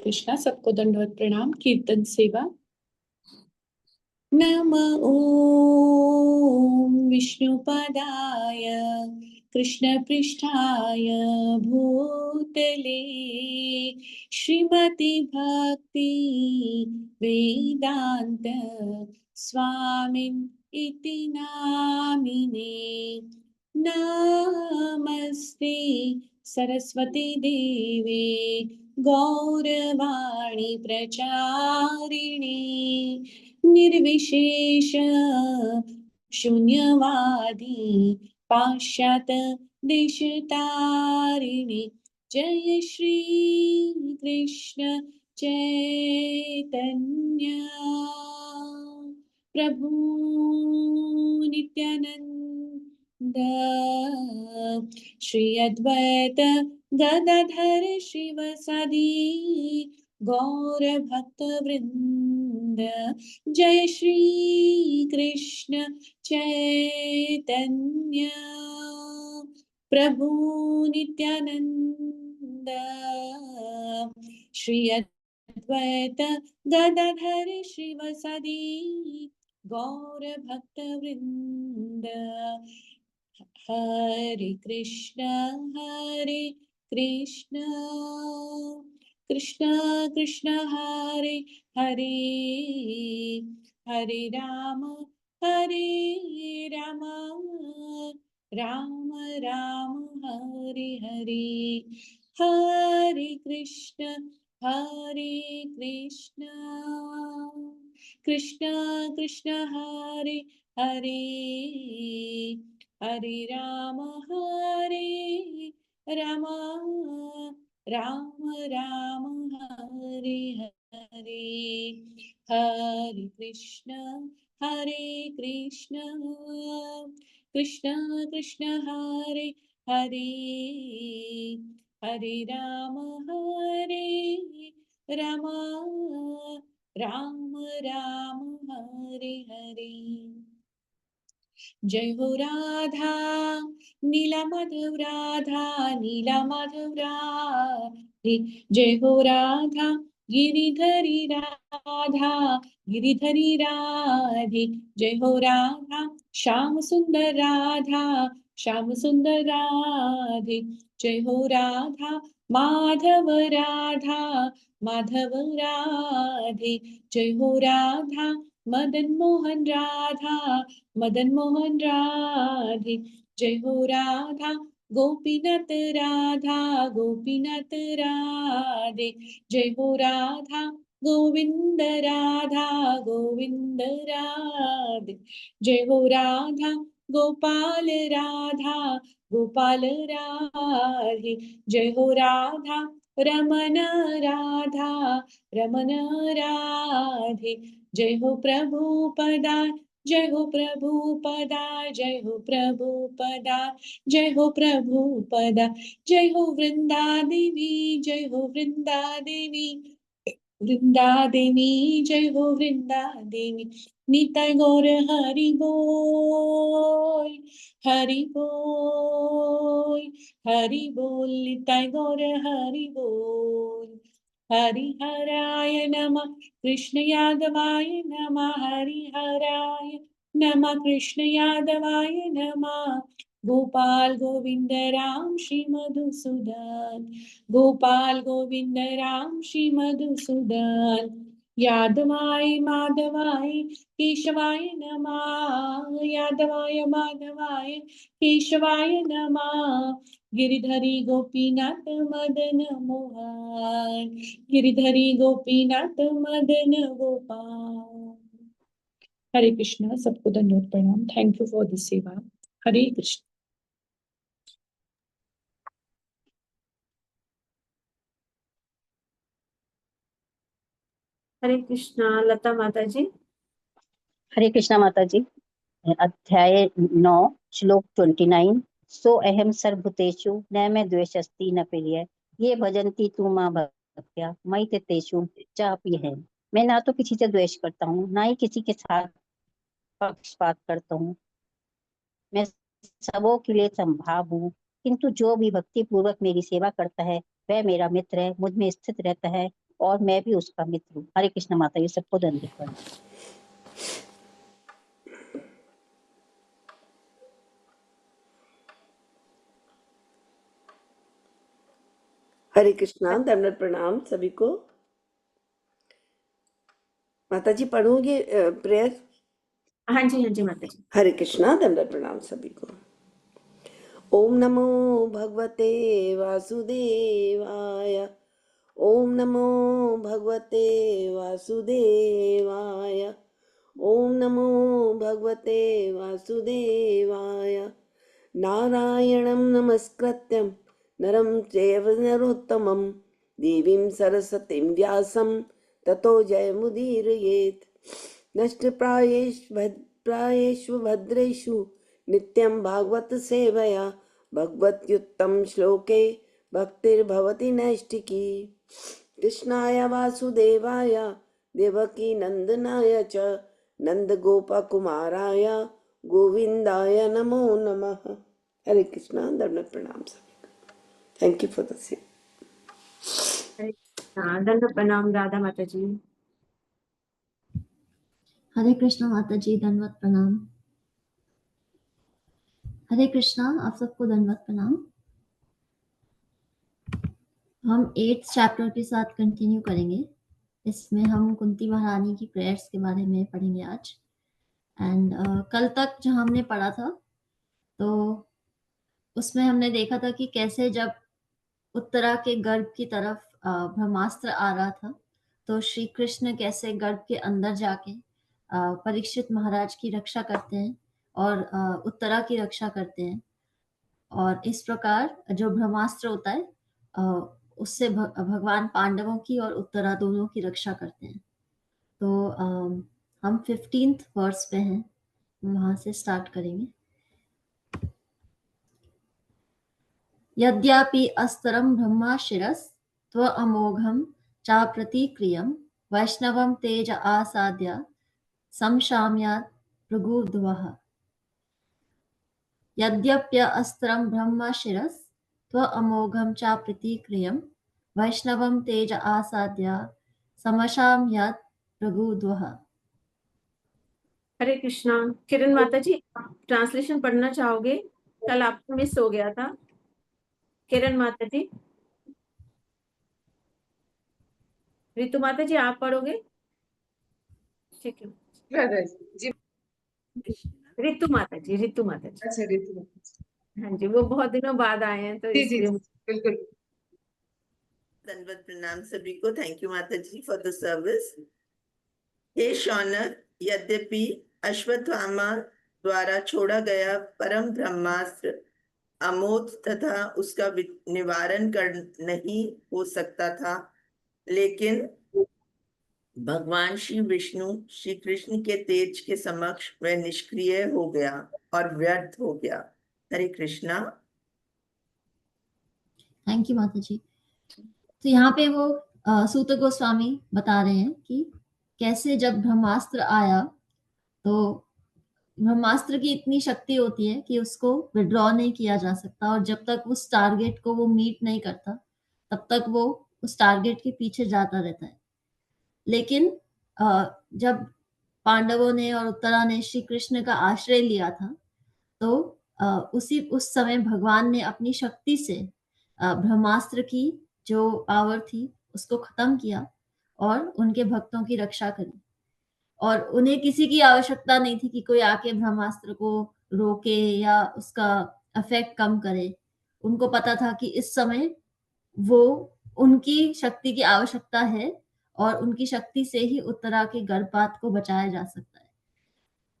कृष्णा। सबको दंडवत प्रणाम। कीर्तन सेवा। नम ओम विष्णुपदाय कृष्णपृष्ठाय भूतले श्रीमति भक्ति वेदांत स्वामिन् इति नामिने। नमस्ते सरस्वती देवे गौरवाणी प्रचारिणे निर्विशेष शून्यवादी पाश्चात देशतारिणे। जय श्री कृष्ण चैतन्य प्रभु नित्यानंद श्री अद्वैत गदाधर शिवसादि गौर भक्त वृंद। जय श्री कृष्ण चैतन्य प्रभु नित्यानंद श्री अद्वैत गदाधर शिवसादि गौर भक्त वृंद। हरे कृष्ण कृष्ण कृष्ण हरे हरे, हरे राम राम राम हरे हरे। हरे कृष्ण कृष्ण कृष्ण हरे हरे, हरे राम राम राम हरे हरे। हरे कृष्ण कृष्ण कृष्ण हरे हरे, हरे राम राम राम हरे हरे। जय हो राधा नीला माधव राधा नीला माधव राधे। जय हो राधा गिरिधरी राधा गिरिधरी राधे। जय हो राधा श्याम सुंदर राधा श्याम सुंदर राधे। जय हो राधा माधव राधा माधव राधे। जय हो राधा मदन मोहन राधा मदन मोहन राधे। जय हो राधा गोपीनाथ राधा गोपीनाथ राधे। जय हो राधा गोविंद राधा गोविंद राधे। जय हो राधा गोपाल राधा गोपाल राधे। जय हो राधा रमन राधा रमन राधे। जय हो प्रभुपदा जय हो प्रभुपदा जय हो प्रभुपदा जय हो प्रभुपदा। जय हो वृंदा देवी जय हो वृंदा देवी वृंदा देवी जय हो वृंदा देवी। निताय गौर हरि बोल हरि बोल हरि बोल। निताय गौर हरि बोल। हरि हराय नमः कृष्ण यादवाय नमः हरि हराय नमः कृष्ण यादवाय नमः। गोपाल गोविंद राम श्री मधुसूदन गोपाल गोविंद राम श्री मधुसूदन। यादवाय माधवाय केशवाय नमः यादवाय माधवाय केशवाय नमः। गिरिधरी गोपीनाथ मदन मोहन गिरिधरी गोपीनाथ मदन गोपाल। हरे कृष्णा। सबको धन्यवाद प्रणाम। थैंक यू फॉर दिस सेवा। हरे कृष्ण। हरे कृष्णा। लता माता जी। हरे कृष्णा माता जी। अध्याय 9 श्लोक 29। सो अहम सर्वभूतेषु न मे द्वेषस्ति न प्रिय ये भजन्ति तू मां भक्त्या मयि ते तेषु चापि है। मैं ना तो किसी से द्वेष करता हूँ ना ही किसी के साथ पक्षपात करता हूँ। मैं सबों के लिए संभाव हूँ, किंतु जो भी भक्ति पूर्वक मेरी सेवा करता है वह मेरा मित्र है, मुझ में स्थित रहता है और मैं भी उसका मित्र हूँ। हरे कृष्ण माता जी, सबको दंडवत प्रणाम। हरे कृष्णा, दंडवत प्रणाम सभी को। माता जी पढ़ोगे प्रेयर? हाँ जी माता जी। हरे कृष्णा, दंडवत प्रणाम सभी को। ओम नमो भगवते वासुदेवाय। ओम नमो भगवते वासुदेवाय। ओम नमो भगवते वासुदेवाय। नारायणं नमस्कृत्यं नरं चैव नरोत्तमं देवीं सरस्वतीं व्यासं ततो जयमुदीरयेत्। नष्टप्रायेषु भद्रेषु नित्यं भागवत सेवया भगवत्युत्तम श्लोके भक्तिर्भवति नैष्टिकी। कृष्णाय वासुदेवाय देवकी नंदनाय च नंदगोपकुमाराय गोविंदाय नमो नमः। हरे कृष्णा, दंडवत प्रणाम सभी को। Thank you for the same. दंडवत प्रणाम राधा माता जी। हरे कृष्णा माता जी, दंडवत प्रणाम। हरे कृष्णा, आप सबको दंडवत प्रणाम। हम 8th चैप्टर के साथ कंटिन्यू करेंगे। इसमें हम कुंती महारानी की प्रेयर्स के बारे में पढ़ेंगे आज। एंड कल तक जो हमने पढ़ा था, तो उसमें हमने देखा था कि कैसे जब उत्तरा के गर्भ की तरफ ब्रह्मास्त्र आ रहा था, तो श्री कृष्ण कैसे गर्भ के अंदर जाके परीक्षित महाराज की रक्षा करते हैं और उत्तरा की रक्षा करते हैं। और इस प्रकार जो ब्रह्मास्त्र होता है उससे भगवान पांडवों की और उत्तरा दोनों की रक्षा करते हैं। तो हम 15th वर्स पे हैं, वहां से स्टार्ट करेंगे। यद्यापि अस्तरं ब्रह्मा शिरस् त्व अमोघं चा प्रतिक्रियं वैष्णवं तेज आसाद्य संशाम्यात् भृगुर्ध्वः। यद्यप्य अस्त्रं ब्रह्म शिरस् त्व अमोघं चा प्रतिक्रियं वैष्णवं तेज आसाद्य समशाम्यात् भृगुर्ध्वः। हरे कृष्णा। किरण माता जी, आप ट्रांसलेशन पढ़ना चाहोगे? कल आपको मिस हो गया था। किरण माता जी। रितु माता जी, आप पढ़ोगे? ठीक है जी। रितु माता जी। अच्छा, रितु। हाँ जी, वो बहुत दिनों बाद आए हैं तो जी इसलिए। बिल्कुल। दंडवत प्रणाम सभी को। थैंक यू माता जी फॉर द सर्विस। हे शौनक, यद्यपि अश्वत्थामा द्वारा छोड़ा गया परम ब्रह्मास्त्र अमोघ तथा उसका निवारण कर नहीं हो सकता था, लेकिन भगवान श्री विष्णु श्री कृष्ण के तेज के समक्ष वह निष्क्रिय हो गया और व्यर्थ हो गया। हरे कृष्णा। थैंक यू माता जी। तो यहाँ पे वो सूत गोस्वामी बता रहे हैं कि कैसे जब ब्रह्मास्त्र आया, तो ब्रह्मास्त्र की इतनी शक्ति होती है कि उसको विड्रॉ नहीं किया जा सकता, और जब तक उस टारगेट को वो मीट नहीं करता तब तक वो उस टारगेट के पीछे जाता रहता है। लेकिन जब पांडवों ने और उत्तरा ने श्री कृष्ण का आश्रय लिया था, तो उस समय भगवान ने अपनी शक्ति से ब्रह्मास्त्र की जो पावर थी उसको खत्म किया और उनके भक्तों की रक्षा करी। और उन्हें किसी की आवश्यकता नहीं थी कि कोई आके ब्रह्मास्त्र को रोके या उसका इफेक्ट कम करे। उनको पता था कि इस समय वो उनकी शक्ति की आवश्यकता है और उनकी शक्ति से ही उत्तरा के गर्भपात को बचाया जा सकता है।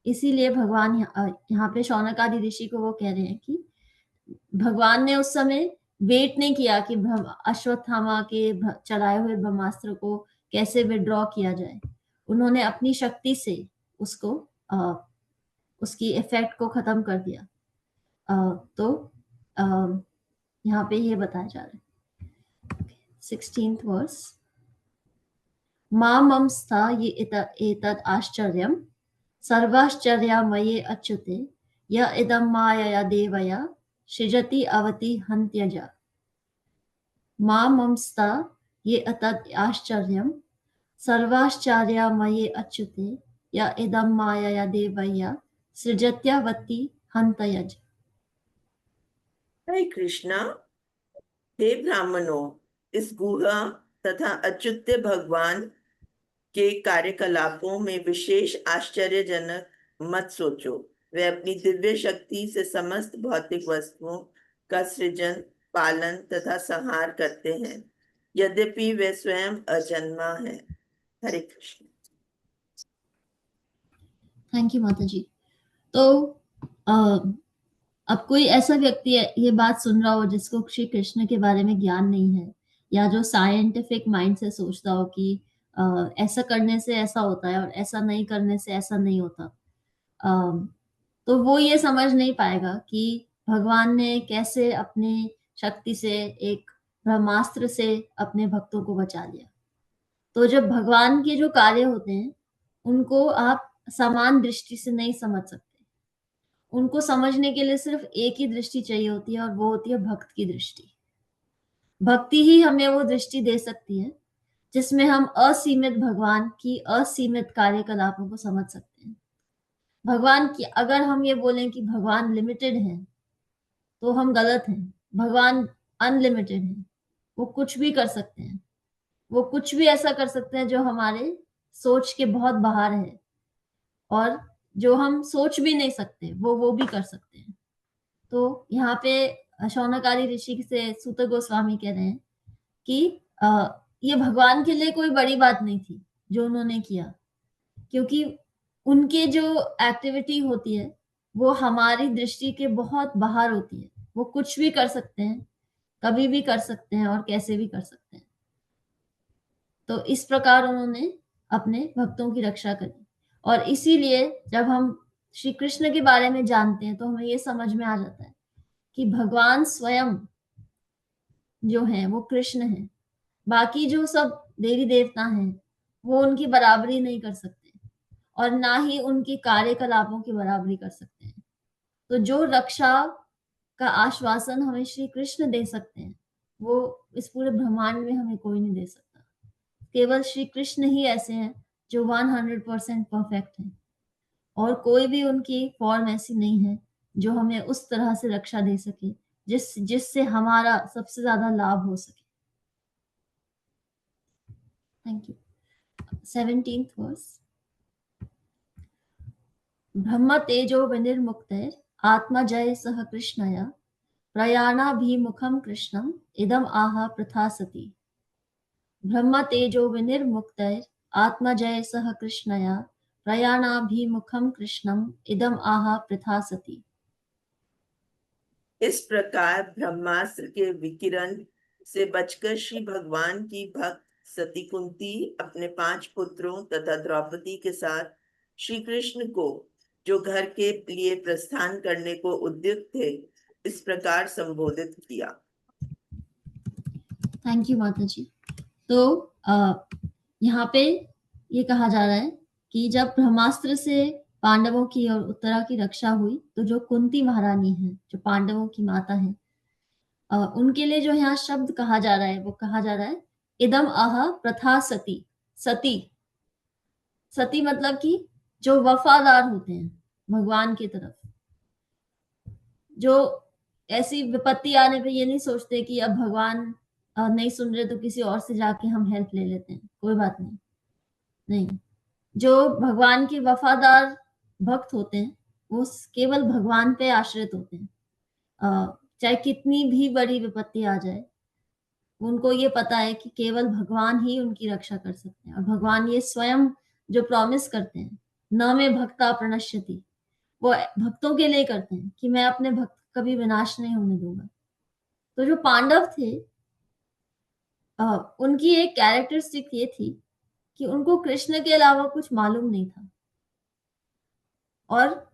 इसीलिए भगवान यहाँ पे शौनक आदि ऋषि को वो कह रहे हैं कि भगवान ने उस समय वेट नहीं किया कि अश्वत्थामा के चलाए हुए ब्रह्मास्त्र को कैसे विड्रॉ किया जाए। उन्होंने अपनी शक्ति से उसको उसकी इफेक्ट को खत्म कर दिया। तो यहाँ पे ये बताया जा रहा है। 16th verse. मामंस्था ये एतद् आश्चर्यं सर्वाश्चर्यामये अच्युते य इदं मायया देवया सृजति अवति हन्त्यज। मामंस्था ये अतत् आश्चर्यम् सर्वाश्चर्यमये अच्युते या इदं मायया देवय्या सृजत्यावति हन्तयज। हरे कृष्णा। हे ब्राह्मणों, इस गुहा तथा अच्युत भगवान के कार्यकलापों में विशेष आश्चर्यजनक मत सोचो। वे अपनी दिव्य शक्ति से समस्त भौतिक वस्तुओं का सृजन, पालन तथा संहार करते हैं, यद्यपि वे स्वयं अजन्मा है। हरे कृष्ण। थैंक यू माता जी। तो अब कोई ऐसा व्यक्ति ये बात सुन रहा हो जिसको श्री कृष्ण के बारे में ज्ञान नहीं है, या जो साइंटिफिक माइंड से सोचता हो कि ऐसा करने से ऐसा होता है और ऐसा नहीं करने से ऐसा नहीं होता, तो वो ये समझ नहीं पाएगा कि भगवान ने कैसे अपनी शक्ति से एक ब्रह्मास्त्र से अपने भक्तों को बचा लिया। तो जब भगवान के जो कार्य होते हैं उनको आप समान दृष्टि से नहीं समझ सकते। उनको समझने के लिए सिर्फ एक ही दृष्टि चाहिए होती है और वो होती है भक्त की दृष्टि। भक्ति ही हमें वो दृष्टि दे सकती है जिसमें हम असीमित भगवान की असीमित कार्यकलापों को समझ सकते हैं। भगवान की अगर हम ये बोलें कि भगवान लिमिटेड है तो हम गलत हैं। भगवान अनलिमिटेड है, वो कुछ भी कर सकते हैं। वो कुछ भी ऐसा कर सकते हैं जो हमारे सोच के बहुत बाहर है, और जो हम सोच भी नहीं सकते वो भी कर सकते हैं। तो यहाँ पे शौनकारी ऋषि से सूत गोस्वामी कह रहे हैं कि ये भगवान के लिए कोई बड़ी बात नहीं थी जो उन्होंने किया, क्योंकि उनके जो एक्टिविटी होती है वो हमारी दृष्टि के बहुत बाहर होती है। वो कुछ भी कर सकते हैं, कभी भी कर सकते हैं और कैसे भी कर सकते हैं। तो इस प्रकार उन्होंने अपने भक्तों की रक्षा करी, और इसीलिए जब हम श्री कृष्ण के बारे में जानते हैं तो हमें ये समझ में आ जाता है कि भगवान स्वयं जो है वो कृष्ण है। बाकी जो सब देवी देवता हैं वो उनकी बराबरी नहीं कर सकते और ना ही उनकी कार्यकलापों की बराबरी कर सकते हैं। तो जो रक्षा का आश्वासन हमें श्री कृष्ण दे सकते हैं वो इस पूरे ब्रह्मांड में हमें कोई नहीं दे सकता। केवल श्री कृष्ण ही ऐसे हैं जो 100% परफेक्ट हैं, और कोई भी उनकी फॉर्म ऐसी नहीं है जो हमें उस तरह से रक्षा दे सके जिससे हमारा सबसे ज्यादा लाभ हो सके। Thank you. 17th verse. ब्रह्म तेजो विनिर्मुक्तैर आत्मा जय सह कृष्णया प्रयाणाभिमुखम कृष्णम इदम आह प्रथा सती। ब्रह्म तेजो विनिर्मुक्तैर आत्मा जय सह कृष्णया प्रयाणाभिमुखम कृष्णम इदम आह प्रथा सती। इस प्रकार ब्रह्मास्त्र के विकिरण से बचकर श्री भगवान की भक्त सती कुंती अपने 5 पुत्रों तथा द्रौपदी के साथ श्री कृष्ण को, जो घर के लिए प्रस्थान करने को उद्युक्त थे, इस प्रकार संबोधित किया। थैंक यू माता जी। तो यहाँ पे ये कहा जा रहा है कि जब ब्रह्मास्त्र से पांडवों की और उत्तरा की रक्षा हुई तो जो कुंती महारानी है, जो पांडवों की माता है, उनके लिए जो यहाँ शब्द कहा जा रहा है वो कहा जा रहा है इदम आह प्रथा सती। सती, सती मतलब कि जो वफादार होते हैं भगवान की तरफ, जो ऐसी विपत्ति आने पे ये नहीं सोचते कि अब भगवान नहीं सुन रहे तो किसी और से जाके हम हेल्प ले लेते हैं, कोई बात नहीं। नहीं, जो भगवान के वफादार भक्त होते हैं वो केवल भगवान पे आश्रित होते हैं। चाहे कितनी भी बड़ी विपत्ति आ जाए, उनको ये पता है कि केवल भगवान ही उनकी रक्षा कर सकते हैं। और भगवान ये स्वयं जो प्रॉमिस करते हैं, न में भक्ता प्रणश्यति, वो भक्तों के लिए करते हैं कि मैं अपने भक्त कभी विनाश नहीं होने दूंगा। तो जो पांडव थे, उनकी एक कैरेक्टरिस्टिक ये थी कि उनको कृष्ण के अलावा कुछ मालूम नहीं था, और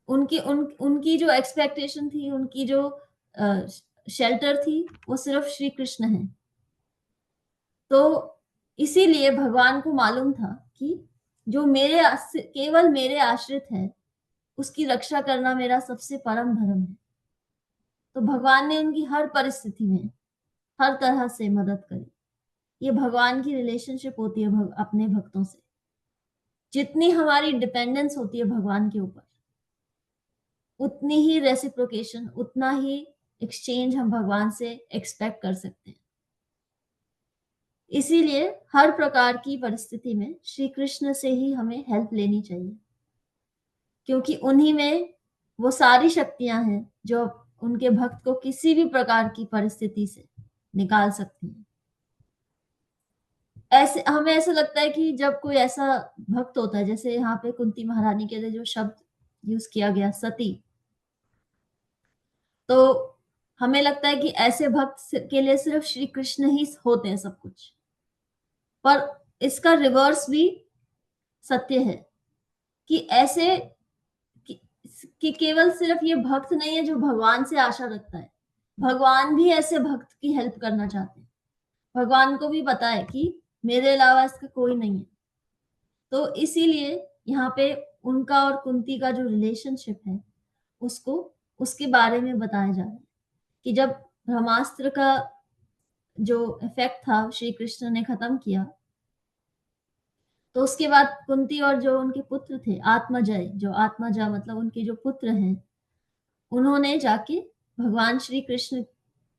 उनकी जो एक्सपेक्टेशन थी, उनकी जो शेल्टर थी, वो सिर्फ श्री कृष्ण है। तो इसीलिए भगवान को मालूम था कि जो केवल मेरे आश्रित है उसकी रक्षा करना मेरा सबसे परम धर्म है। तो भगवान ने उनकी हर परिस्थिति में हर तरह से मदद करी। ये भगवान की रिलेशनशिप होती है अपने भक्तों से। जितनी हमारी डिपेंडेंस होती है भगवान के ऊपर, उतनी ही रेसिप्रोकेशन, उतना ही एक्सचेंज हम भगवान से एक्सपेक्ट कर सकते हैं। इसीलिए हर प्रकार की परिस्थिति में श्री कृष्ण से ही हमें हेल्प लेनी चाहिए, क्योंकि उन्हीं में वो सारी शक्तियां हैं जो उनके भक्त को किसी भी प्रकार की परिस्थिति से निकाल सकती हैं। ऐसे हमें ऐसा लगता है कि जब कोई ऐसा भक्त होता है, जैसे यहाँ पे कुंती महारानी के लिए जो शब्द यूज किया गया सती, तो हमें लगता है कि ऐसे भक्त के लिए सिर्फ श्री कृष्ण ही होते हैं सब कुछ, पर इसका रिवर्स भी सत्य है कि ऐसे कि केवल सिर्फ ये भक्त नहीं है जो भगवान से आशा रखता है, भगवान भी ऐसे भक्त की हेल्प करना चाहते हैं। भगवान को भी पता है कि मेरे अलावा इसका कोई नहीं है। तो इसीलिए यहाँ पे उनका और कुंती का जो रिलेशनशिप है उसको उसके बारे में बताया जा रहा है कि जब ब्रह्मास्त्र का जो इफेक्ट था श्री कृष्ण ने खत्म किया, तो उसके बाद कुंती और जो उनके पुत्र थे आत्मजय, जो आत्मजा मतलब उनके जो पुत्र हैं, उन्होंने जाके भगवान श्री कृष्ण,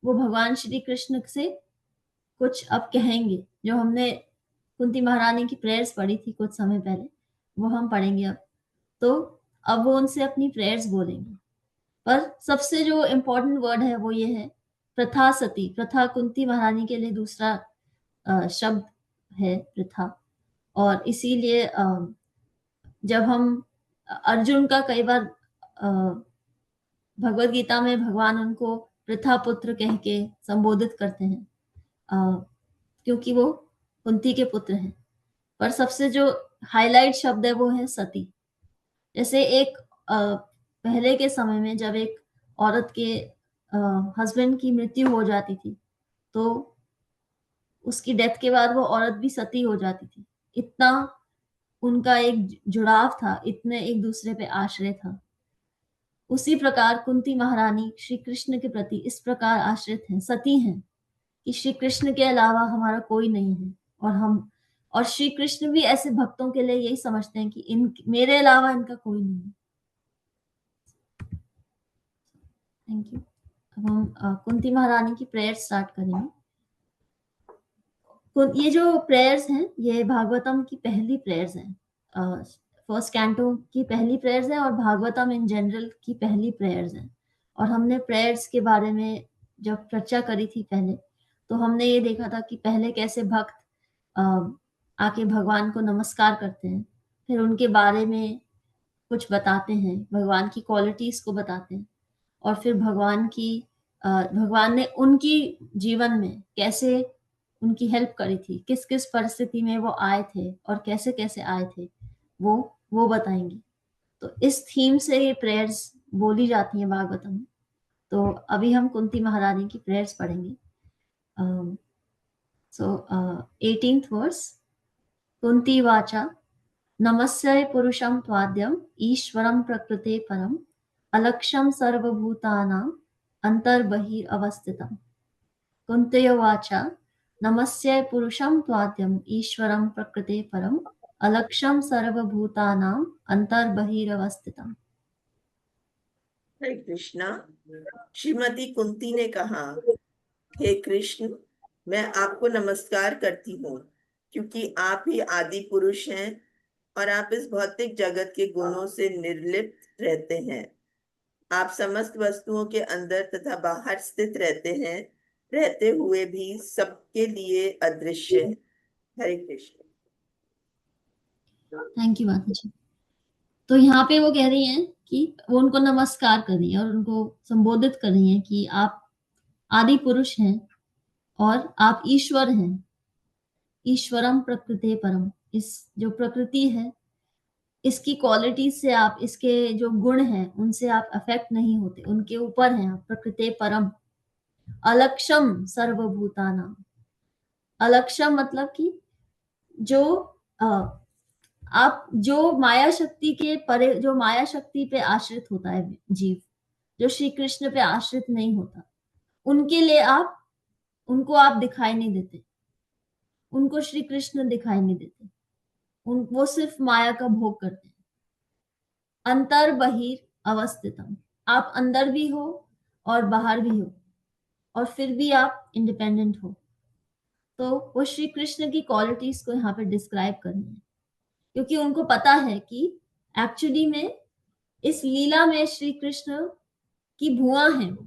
वो भगवान श्री कृष्ण से कुछ अब कहेंगे, जो हमने कुंती महारानी की प्रेयर्स पढ़ी थी कुछ समय पहले, वो हम पढ़ेंगे अब। तो अब वो उनसे अपनी प्रेयर्स बोलेंगे, पर सबसे जो इम्पोर्टेंट वर्ड है वो ये है प्रथा सती। प्रथा कुंती महारानी के लिए दूसरा शब्द है प्रथा, और इसीलिए जब हम अर्जुन का कई बार भगवत गीता में भगवान उनको प्रथा पुत्र कह के संबोधित करते हैं, क्योंकि वो कुंती के पुत्र हैं। पर सबसे जो हाईलाइट शब्द है वो है सती। जैसे एक पहले के समय में जब एक औरत के हस्बैंड की मृत्यु हो जाती थी, तो उसकी डेथ के बाद वो औरत भी सती हो जाती थी। इतना उनका एक जुड़ाव था, इतने एक दूसरे पे आश्रय था। उसी प्रकार कुंती महारानी श्री कृष्ण के प्रति इस प्रकार आश्रित हैं, सती हैं, कि श्री कृष्ण के अलावा हमारा कोई नहीं है। और श्री कृष्ण भी ऐसे भक्तों के लिए यही समझते हैं कि मेरे अलावा इनका कोई नहीं है। Thank you. अब हम कुंती महारानी की प्रेयर स्टार्ट करेंगे। ये जो प्रेयर्स हैं ये भागवतम की पहली प्रेयर्स हैं, फर्स्ट कैंटो की पहली प्रेयर्स हैं और भागवतम इन जनरल की पहली प्रेयर्स हैं। और हमने प्रेयर्स के बारे में जब चर्चा करी थी पहले, तो हमने ये देखा था कि पहले कैसे भक्त आके भगवान को नमस्कार करते हैं, फिर उनके बारे में कुछ बताते हैं, भगवान की क्वालिटीज को बताते हैं, और फिर भगवान ने उनकी जीवन में कैसे उनकी हेल्प करी थी, किस किस परिस्थिति में वो आए थे और कैसे कैसे आए थे, वो बताएंगे। तो इस थीम से ये प्रेयर्स बोली जाती हैं भागवतम में। तो अभी हम कुंती महारानी की प्रेयर्स पढ़ेंगे। सो 18th वर्स। कुंती वाचा नमस्ये पुरुषं त्वाद्यम ईश्वरं प्रकृते परम अलक्ष्यं सर्वभूतानां अंतर्बहिरवस्थितम्। कुंतयो वाचा नमस्ये पुरुषं त्वाद्यम ईश्वरं प्रकृते परम अलक्ष्यं सर्वभूतानां अंतर्बहिरवस्थितम्। हरे कृष्णा। श्रीमती कुंती ने कहा, हे कृष्ण, मैं आपको नमस्कार करती हूँ क्योंकि आप ही आदि पुरुष हैं और आप इस भौतिक जगत के गुणों से निर्लिप्त रहते हैं। आप समस्त वस्तुओं के अंदर तथा बाहर स्थित रहते हैं, रहते हुए भी सबके लिए अदृश्य हैं। हरे कृष्ण। थैंक यू माता जी। तो यहाँ पे वो कह रही हैं कि वो उनको नमस्कार कर रही हैं और उनको संबोधित कर रही हैं कि आप आदि पुरुष हैं और आप ईश्वर हैं। ईश्वरम प्रकृते परम, इस जो प्रकृति है इसकी क्वालिटी से आप, इसके जो गुण हैं उनसे आप अफेक्ट नहीं होते, उनके ऊपर हैं आप। प्रकृते परम अलक्षम सर्वभूतानां। अलक्षम मतलब कि जो आप जो माया शक्ति के परे, जो माया शक्ति पे आश्रित होता है जीव, जो श्री कृष्ण पे आश्रित नहीं होता, उनके लिए उनको आप दिखाई नहीं देते। उनको श्री कृष्ण दिखाई नहीं देते, वो सिर्फ माया का भोग करते हैं। अंतर बहिर अवस्थितम, आप अंदर भी हो और बाहर भी हो, और फिर भी आप इंडिपेंडेंट हो। तो वो श्री कृष्ण की क्वालिटीज को यहाँ पे डिस्क्राइब करनी है, क्योंकि उनको पता है कि एक्चुअली में इस लीला में श्री कृष्ण की भुआ है वो,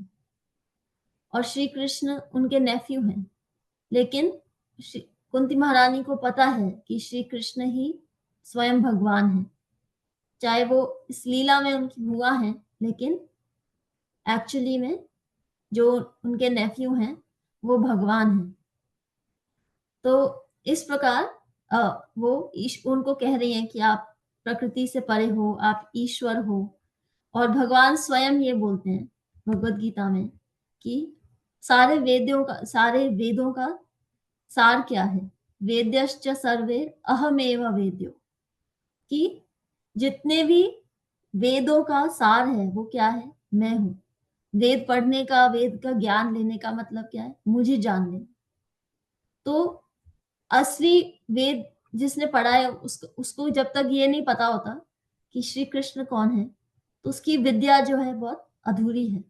और श्री कृष्ण उनके नेफ्यू हैं। लेकिन कुंती महारानी को पता है कि श्री कृष्ण ही स्वयं भगवान है, चाहे वो इस लीला में उनकी भुआ है, लेकिन एक्चुअली में जो उनके नेफ्यू हैं वो भगवान हैं। तो इस प्रकार वो उनको कह रही हैं कि आप प्रकृति से परे हो, आप ईश्वर हो। और भगवान स्वयं ये बोलते हैं भगवत गीता में कि सारे वेदों का सार क्या है, वेद्यश्च सर्वे अहमेव वेद्यो, कि जितने भी वेदों का सार है वो क्या है, मैं हूं। वेद पढ़ने का, वेद का ज्ञान लेने का मतलब क्या है, मुझे जान लेना। तो असली वेद जिसने पढ़ा है उसको जब तक ये नहीं पता होता कि श्री कृष्ण कौन है, तो उसकी विद्या जो है बहुत अधूरी है।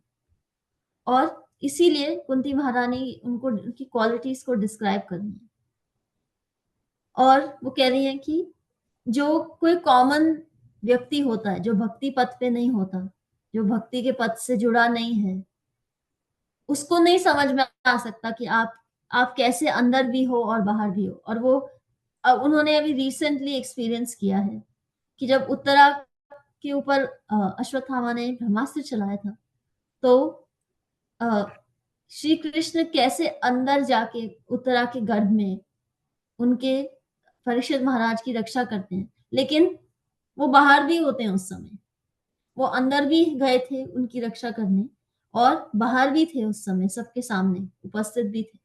और इसीलिए कुंती महारानी उनको उनकी क्वालिटीज को डिस्क्राइब कर रही है, और वो कह रही है कि जो कोई कॉमन व्यक्ति होता है, जो भक्ति पथ पे नहीं होता, जो भक्ति के पथ से जुड़ा नहीं है, उसको नहीं समझ में आ सकता कि आप कैसे अंदर भी हो और बाहर भी हो। और वो उन्होंने अभी रिसेंटली एक्सपीरियंस किया है कि जब उत्तरा के ऊपर अश्वत्थामा ने ब्रह्मास्त्र चलाया था, तो श्री कृष्ण कैसे अंदर जाके उत्तरा के गर्भ में उनके परीक्षित महाराज की रक्षा करते हैं। लेकिन वो बाहर भी होते हैं उस समय, वो अंदर भी गए थे उनकी रक्षा करने, और बाहर भी थे उस समय, सबके सामने उपस्थित भी थे।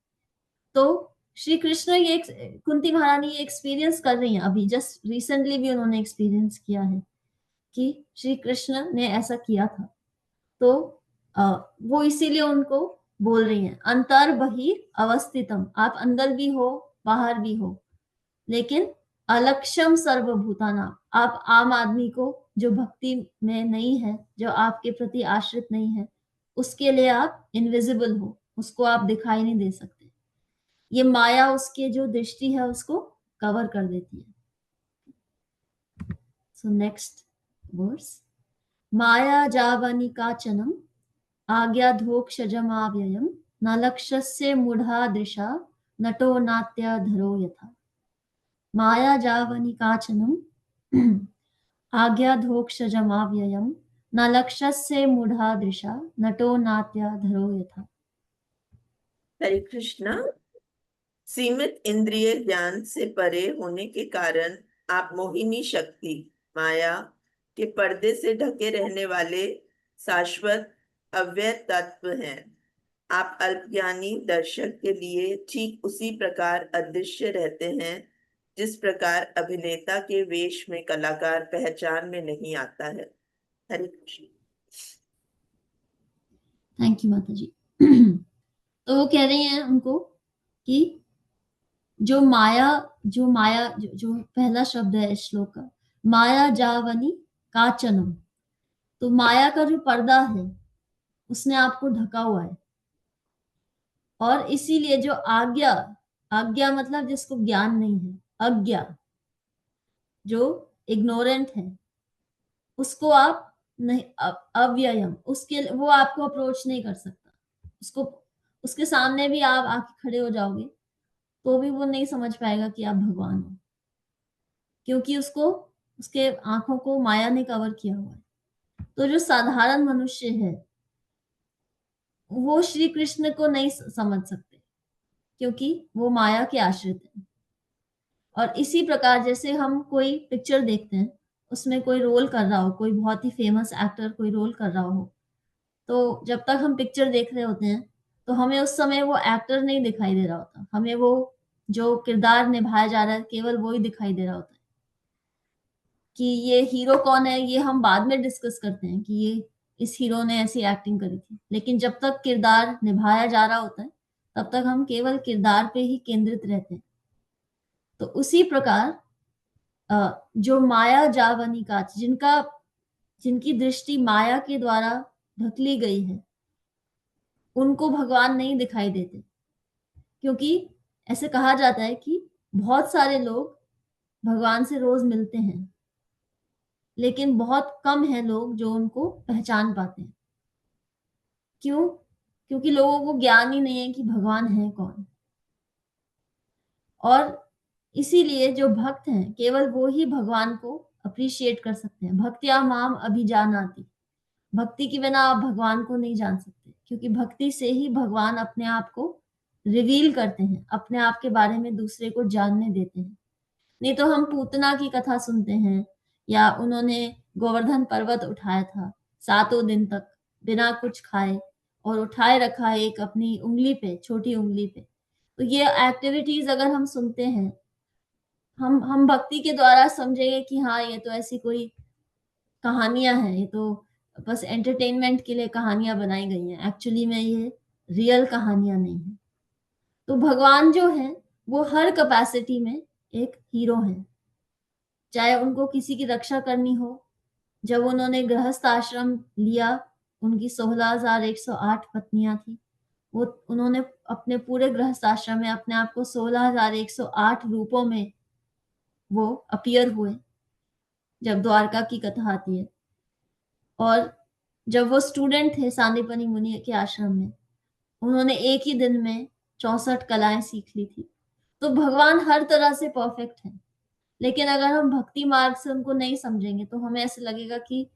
तो श्री कृष्ण ये कुंती महारानी ये एक्सपीरियंस कर रही हैं, अभी जस्ट रिसेंटली भी उन्होंने एक्सपीरियंस किया है कि श्री कृष्ण ने ऐसा किया था। तो वो इसीलिए उनको बोल रही हैं अंतर बहिर अवस्थितम, आप अंदर भी हो बाहर भी हो, लेकिन अलक्षम सर्वभूतानाम, आप आम आदमी को जो भक्ति में नहीं है, जो आपके प्रति आश्रित नहीं है, उसके लिए आप इनविजिबल हो, उसको आप दिखाई नहीं दे सकते। ये माया उसके जो दृष्टि है उसको कवर कर देती है। सो नेक्स्ट वर्स, माया जावनिकाचनम आज्ञाधोक्षजमाव्ययम् न लक्ष्यस्य मूढ़ा दृशा नटो नाट्यधरो यथा। माया जावनिकाचनम आज्ञाधोक्षजमाव्ययम् न लक्ष्यस्य मूढ़ा दृशा नटो नाट्यधरो यथा। हरे कृष्णा। सीमित इंद्रिय ज्ञान से परे होने के कारण आप मोहिनी शक्ति माया के पर्दे से ढके रहने वाले शाश्वत अव्यय तत्व हैं। आप अल्पज्ञानी दर्शक के लिए ठीक उसी प्रकार अदृश्य रहते हैं जिस प्रकार अभिनेता के वेश में कलाकार पहचान में नहीं आता है। हरे कृष्ण। थैंक यू माता जी। तो वो कह रही हैं उनको कि जो पहला शब्द है इस श्लोक का, माया जावनी काचनम, तो माया का जो पर्दा है उसने आपको ढका हुआ है। और इसीलिए जो आज्ञा मतलब जिसको ज्ञान नहीं है, अज्ञा, जो इग्नोरेंट है, उसको आप नहीं, अव्ययम, वो आपको अप्रोच नहीं कर सकता। उसके सामने भी आप आके खड़े हो जाओगे तो भी वो नहीं समझ पाएगा कि आप भगवान हो, क्योंकि उसके आंखों को माया ने कवर किया हुआ है। तो जो साधारण मनुष्य है वो श्री कृष्ण को नहीं समझ सकते, क्योंकि वो माया के आश्रित है। और इसी प्रकार जैसे हम कोई पिक्चर देखते हैं, उसमें कोई रोल कर रहा हो, कोई बहुत ही फेमस एक्टर कोई रोल कर रहा हो, तो जब तक हम पिक्चर देख रहे होते हैं तो हमें उस समय वो एक्टर नहीं दिखाई दे रहा होता, हमें वो जो किरदार निभाया जा रहा है केवल वो ही दिखाई दे रहा होता है। कि ये हीरो कौन है ये हम बाद में डिस्कस करते हैं कि ये इस हीरो ने ऐसी एक्टिंग करी थी, लेकिन जब तक किरदार निभाया जा रहा होता है तब तक हम केवल किरदार पे ही केंद्रित रहते हैं। तो उसी प्रकार जो माया जावनिका, जिनकी दृष्टि माया के द्वारा ढकली गई है, उनको भगवान नहीं दिखाई देते। क्योंकि ऐसे कहा जाता है कि बहुत सारे लोग भगवान से रोज मिलते हैं, लेकिन बहुत कम है लोग जो उनको पहचान पाते हैं। क्यों? क्योंकि लोगों को ज्ञान ही नहीं है कि भगवान है कौन। और इसीलिए जो भक्त हैं केवल वो ही भगवान को अप्रिशिएट कर सकते हैं। भक्त्या माम अभिजानाति, भक्ति के बिना आप भगवान को नहीं जान सकते, क्योंकि भक्ति से ही भगवान अपने आप को रिवील करते हैं, अपने आप के बारे में दूसरे को जानने देते हैं। नहीं तो हम पूतना की कथा सुनते हैं, या उन्होंने गोवर्धन पर्वत उठाया था 7 दिन तक बिना कुछ खाए, और उठाए रखा है एक अपनी उंगली पे, छोटी उंगली पे। तो ये एक्टिविटीज अगर हम सुनते हैं, हम भक्ति के द्वारा समझेंगे कि हाँ ये तो ऐसी कोई कहानियां हैं, ये तो बस एंटरटेनमेंट के लिए कहानियां बनाई गई हैं, एक्चुअली में ये रियल कहानियां नहीं है। तो भगवान जो है वो हर कैपेसिटी में एक हीरो है। चाहे उनको किसी की रक्षा करनी हो, जब उन्होंने गृहस्थ आश्रम लिया, उनकी 16,108 पत्नियां थी, वो उन्होंने अपने पूरे गृहस्थ आश्रम में अपने आप को 16,108 रूपों में वो अपीयर हुए, जब द्वारका की कथा आती है। और जब वो स्टूडेंट थे सांदीपनि मुनि के आश्रम में, उन्होंने एक ही दिन में 64 कलाएं सीख ली थी। तो भगवान हर तरह से परफेक्ट है, लेकिन अगर हम भक्ति मार्ग से उनको नहीं समझेंगे तो हमें ऐसे लगेगा कि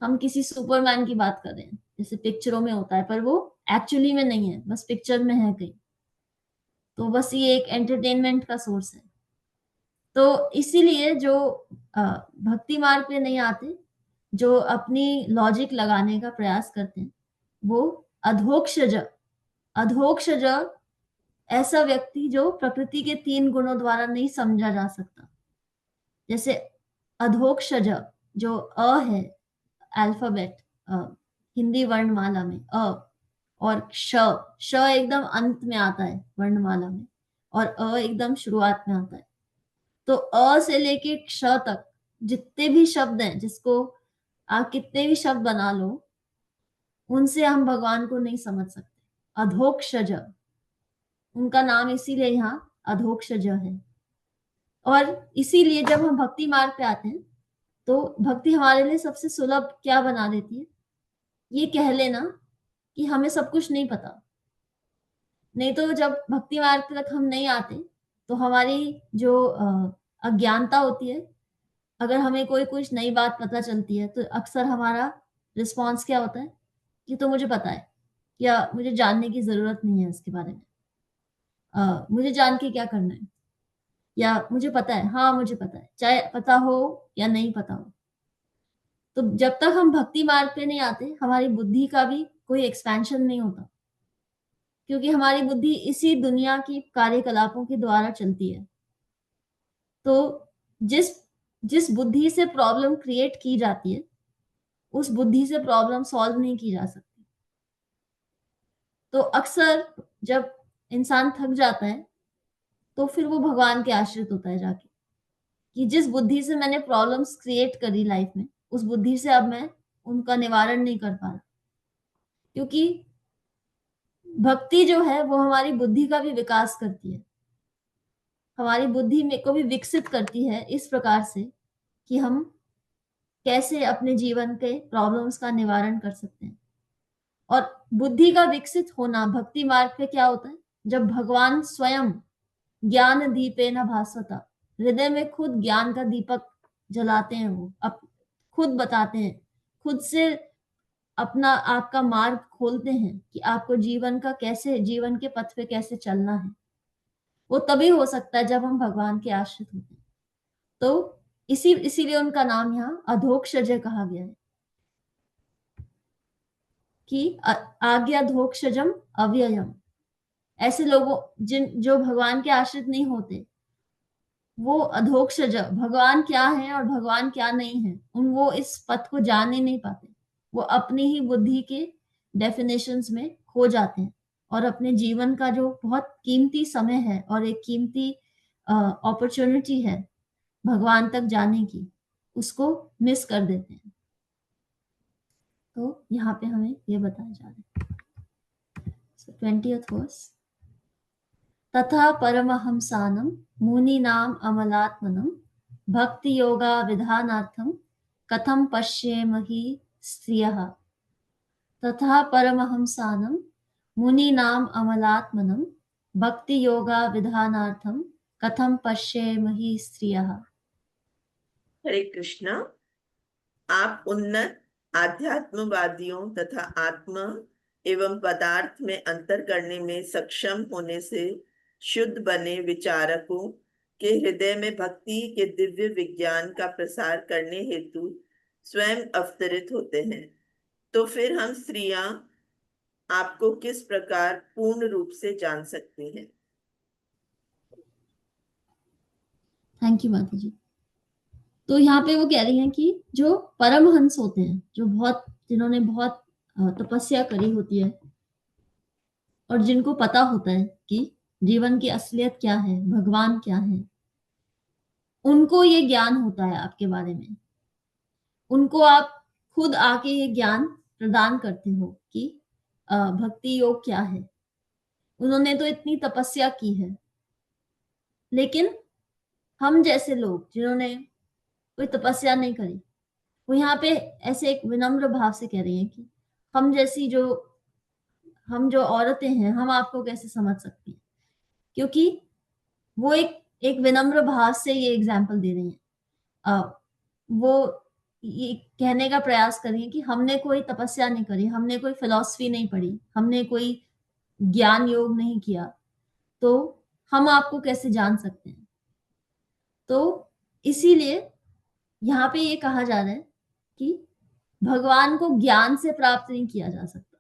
हम किसी सुपरमैन की बात कर रहे हैं, जैसे पिक्चरों में होता है, पर वो एक्चुअली में नहीं है, बस पिक्चर में है कहीं। तो बस ये एक एंटरटेनमेंट का सोर्स है। तो इसीलिए जो भक्ति मार्ग पे नहीं आते, जो अपनी लॉजिक लगाने का प्रयास करते हैं, वो अधोक्षज, अधोक्षज ऐसा व्यक्ति जो प्रकृति के 3 गुणों द्वारा नहीं समझा जा सकता। जैसे अधोक्षज जो अ है, अल्फाबेट, हिंदी वर्णमाला में अ, और श एकदम अंत में आता है वर्णमाला में, और अ एकदम शुरुआत में आता है। तो अ से लेके क्ष तक जितने भी शब्द हैं, जिसको आप कितने भी शब्द बना लो, उनसे हम भगवान को नहीं समझ सकते। अधोक्षज, उनका नाम इसीलिए यहाँ अधोक्षज है। और इसीलिए जब हम भक्ति मार्ग पे आते हैं तो भक्ति हमारे लिए सबसे सुलभ क्या बना देती है, ये कह लेना कि हमें सब कुछ नहीं पता। नहीं तो जब भक्ति मार्ग तक हम नहीं आते तो हमारी जो अज्ञानता होती है, अगर हमें कोई कुछ नई बात पता चलती है तो अक्सर हमारा रिस्पॉन्स क्या होता है कि तो मुझे पता है, या मुझे जानने की जरूरत नहीं है इसके बारे में, मुझे जान के क्या करना है, या मुझे पता है, हाँ मुझे पता है, चाहे पता हो या नहीं पता हो। तो जब तक हम भक्ति मार्ग पे नहीं आते, हमारी बुद्धि का भी कोई एक्सपेंशन नहीं होता, क्योंकि हमारी बुद्धि इसी दुनिया की कार्यकलापों के द्वारा चलती है। तो जिस जिस बुद्धि से प्रॉब्लम क्रिएट की जाती है, उस बुद्धि से प्रॉब्लम सॉल्व नहीं की जा सकती। तो अक्सर जब इंसान थक जाता है तो फिर वो भगवान के आश्रित होता है जाके, कि जिस बुद्धि से मैंने प्रॉब्लम्स क्रिएट करी लाइफ में, उस बुद्धि से अब मैं उनका निवारण नहीं कर पा रहा। क्योंकि भक्ति जो है वो हमारी बुद्धि का भी विकास करती है, हमारी बुद्धि में को भी विकसित करती है इस प्रकार से कि हम कैसे अपने जीवन के प्रॉब्लम्स का निवारण कर सकते हैं। और बुद्धि का विकसित होना भक्ति मार्ग पे क्या होता है, जब भगवान स्वयं ज्ञान दीपेन भास्वता, हृदय में खुद ज्ञान का दीपक जलाते हैं, वो अब खुद बताते हैं, खुद से अपना आपका मार्ग खोलते हैं कि आपको जीवन का कैसे, जीवन के पथ पे कैसे चलना है। वो तभी हो सकता है जब हम भगवान के आश्रित होते हैं। तो इसीलिए उनका नाम यहाँ अधोक्षज कहा गया है, कि आज्ञाधोक्षजम अव्ययम। ऐसे लोगों जो भगवान के आश्रित नहीं होते, वो अधोक्षज, भगवान क्या है और भगवान क्या नहीं है, वो इस पथ को जान ही नहीं पाते। वो अपनी ही बुद्धि के डेफिनेशंस में खो जाते हैं, और अपने जीवन का जो बहुत कीमती समय है और एक कीमती अपॉर्चुनिटी है भगवान तक जाने की, उसको मिस कर देते हैं। तो यहाँ पे हमें ये बताया जा रहा है। 20th वर्स, तथा परमहंसानं मुनीनाम अमलात्मनं भक्ति योगा विधानार्थं कथं पश्येमहि स्त्रियः। तथा परमहंसानं मुनीनाम अमलात्मनं भक्ति योगा विधानार्थं कथं पश्येमहि स्त्रियः। हरे कृष्णा। आप उन्नत आध्यात्मवादियों तथा आत्मा एवं पदार्थ में अंतर करने में सक्षम होने से शुद्ध बने विचारकों के हृदय में भक्ति के दिव्य विज्ञान का प्रसार करने हेतु स्वयं अवतरित होते हैं। तो फिर हम स्त्रियां आपको किस प्रकार पूर्ण रूप से जान सकती हैं? थैंक यू माता जी। तो यहाँ पे वो कह रही हैं कि जो परमहंस होते हैं, जो जिन्होंने बहुत तपस्या करी होती है और जिनको पता होता है कि जीवन की असलियत क्या है, भगवान क्या है, उनको ये ज्ञान होता है आपके बारे में। उनको आप खुद आके ये ज्ञान प्रदान करते हो कि भक्ति योग क्या है। उन्होंने तो इतनी तपस्या की है, लेकिन हम जैसे लोग जिन्होंने कोई तपस्या नहीं करी, वो यहाँ पे ऐसे एक विनम्र भाव से कह रही हैं कि हम जो औरतें हैं, हम आपको कैसे समझ सकती हैं, क्योंकि वो एक विनम्र भाव से ये एग्जाम्पल दे रही हैं। वो ये कहने का प्रयास कर रही हैं कि हमने कोई तपस्या नहीं करी, हमने कोई फिलॉसफी नहीं पढ़ी, हमने कोई ज्ञान योग नहीं किया, तो हम आपको कैसे जान सकते हैं। तो इसीलिए यहाँ पे ये कहा जा रहा है कि भगवान को ज्ञान से प्राप्त नहीं किया जा सकता,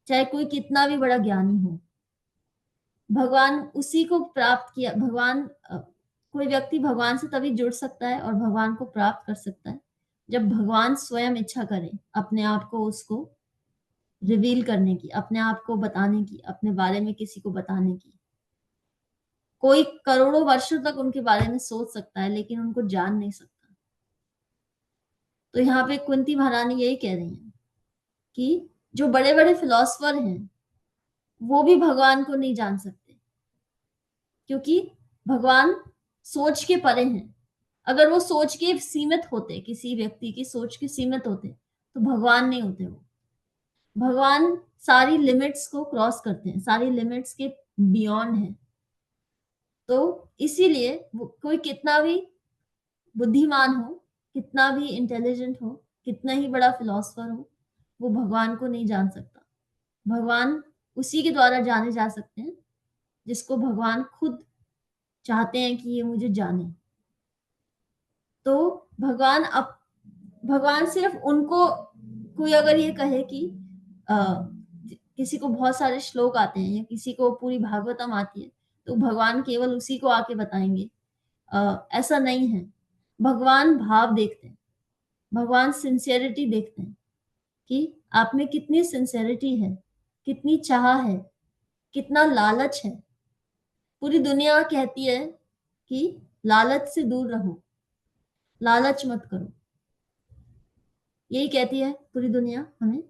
चाहे कोई कितना भी बड़ा ज्ञानी हो। भगवान उसी को प्राप्त किया, कोई व्यक्ति भगवान से तभी जुड़ सकता है और भगवान को प्राप्त कर सकता है जब भगवान स्वयं इच्छा करे अपने आप को उसको रिवील करने की, अपने आप को बताने की, अपने बारे में किसी को बताने की। कोई करोड़ों वर्षों तक उनके बारे में सोच सकता है, लेकिन उनको जान नहीं सकता। तो यहाँ पे कुंती महारानी यही कह रही हैं कि जो बड़े बड़े फिलोसफर हैं वो भी भगवान को नहीं जान सकते, क्योंकि भगवान सोच के परे हैं। अगर वो सोच के सीमित होते, किसी व्यक्ति की सोच के सीमित होते, तो भगवान नहीं होते। वो भगवान सारी लिमिट्स को क्रॉस करते हैं, सारी लिमिट्स के बियॉन्ड है। तो इसीलिए कोई कितना भी बुद्धिमान हो, कितना भी इंटेलिजेंट हो, कितना ही बड़ा फिलोसफर हो, वो भगवान को नहीं जान सकता। भगवान उसी के द्वारा जाने जा सकते हैं जिसको भगवान खुद चाहते हैं कि ये मुझे जाने। तो भगवान सिर्फ उनको, कोई अगर ये कहे कि किसी को बहुत सारे श्लोक आते हैं या किसी को पूरी भागवतम आती है, तो भगवान केवल उसी को आके बताएंगे, ऐसा नहीं है। भगवान भाव देखते हैं, भगवान सिंसियरिटी देखते हैं कि आप में कितनी सिंसियरिटी है, कितनी चाह है, कितना लालच है। पूरी दुनिया कहती है कि लालच से दूर रहो, लालच मत करो। यही कहती है पूरी दुनिया हमें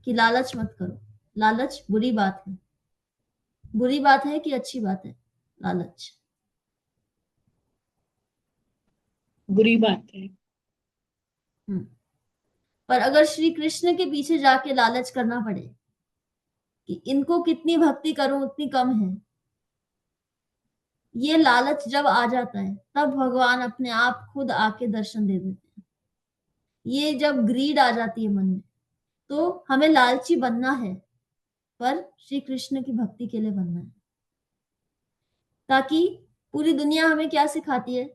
कि लालच मत करो। लालच बुरी बात है। बुरी बात है कि अच्छी बात है लालच? बुरी बात है। पर अगर श्री कृष्ण के पीछे जाके लालच करना पड़े कि इनको कितनी भक्ति करूं उतनी कम है, ये लालच जब आ जाता है तब भगवान अपने आप खुद आके दर्शन दे देते हैं। ये जब ग्रीड आ जाती है मन में, तो हमें लालची बनना है, पर श्री कृष्ण की भक्ति के लिए बनना है। ताकि पूरी दुनिया हमें क्या सिखाती है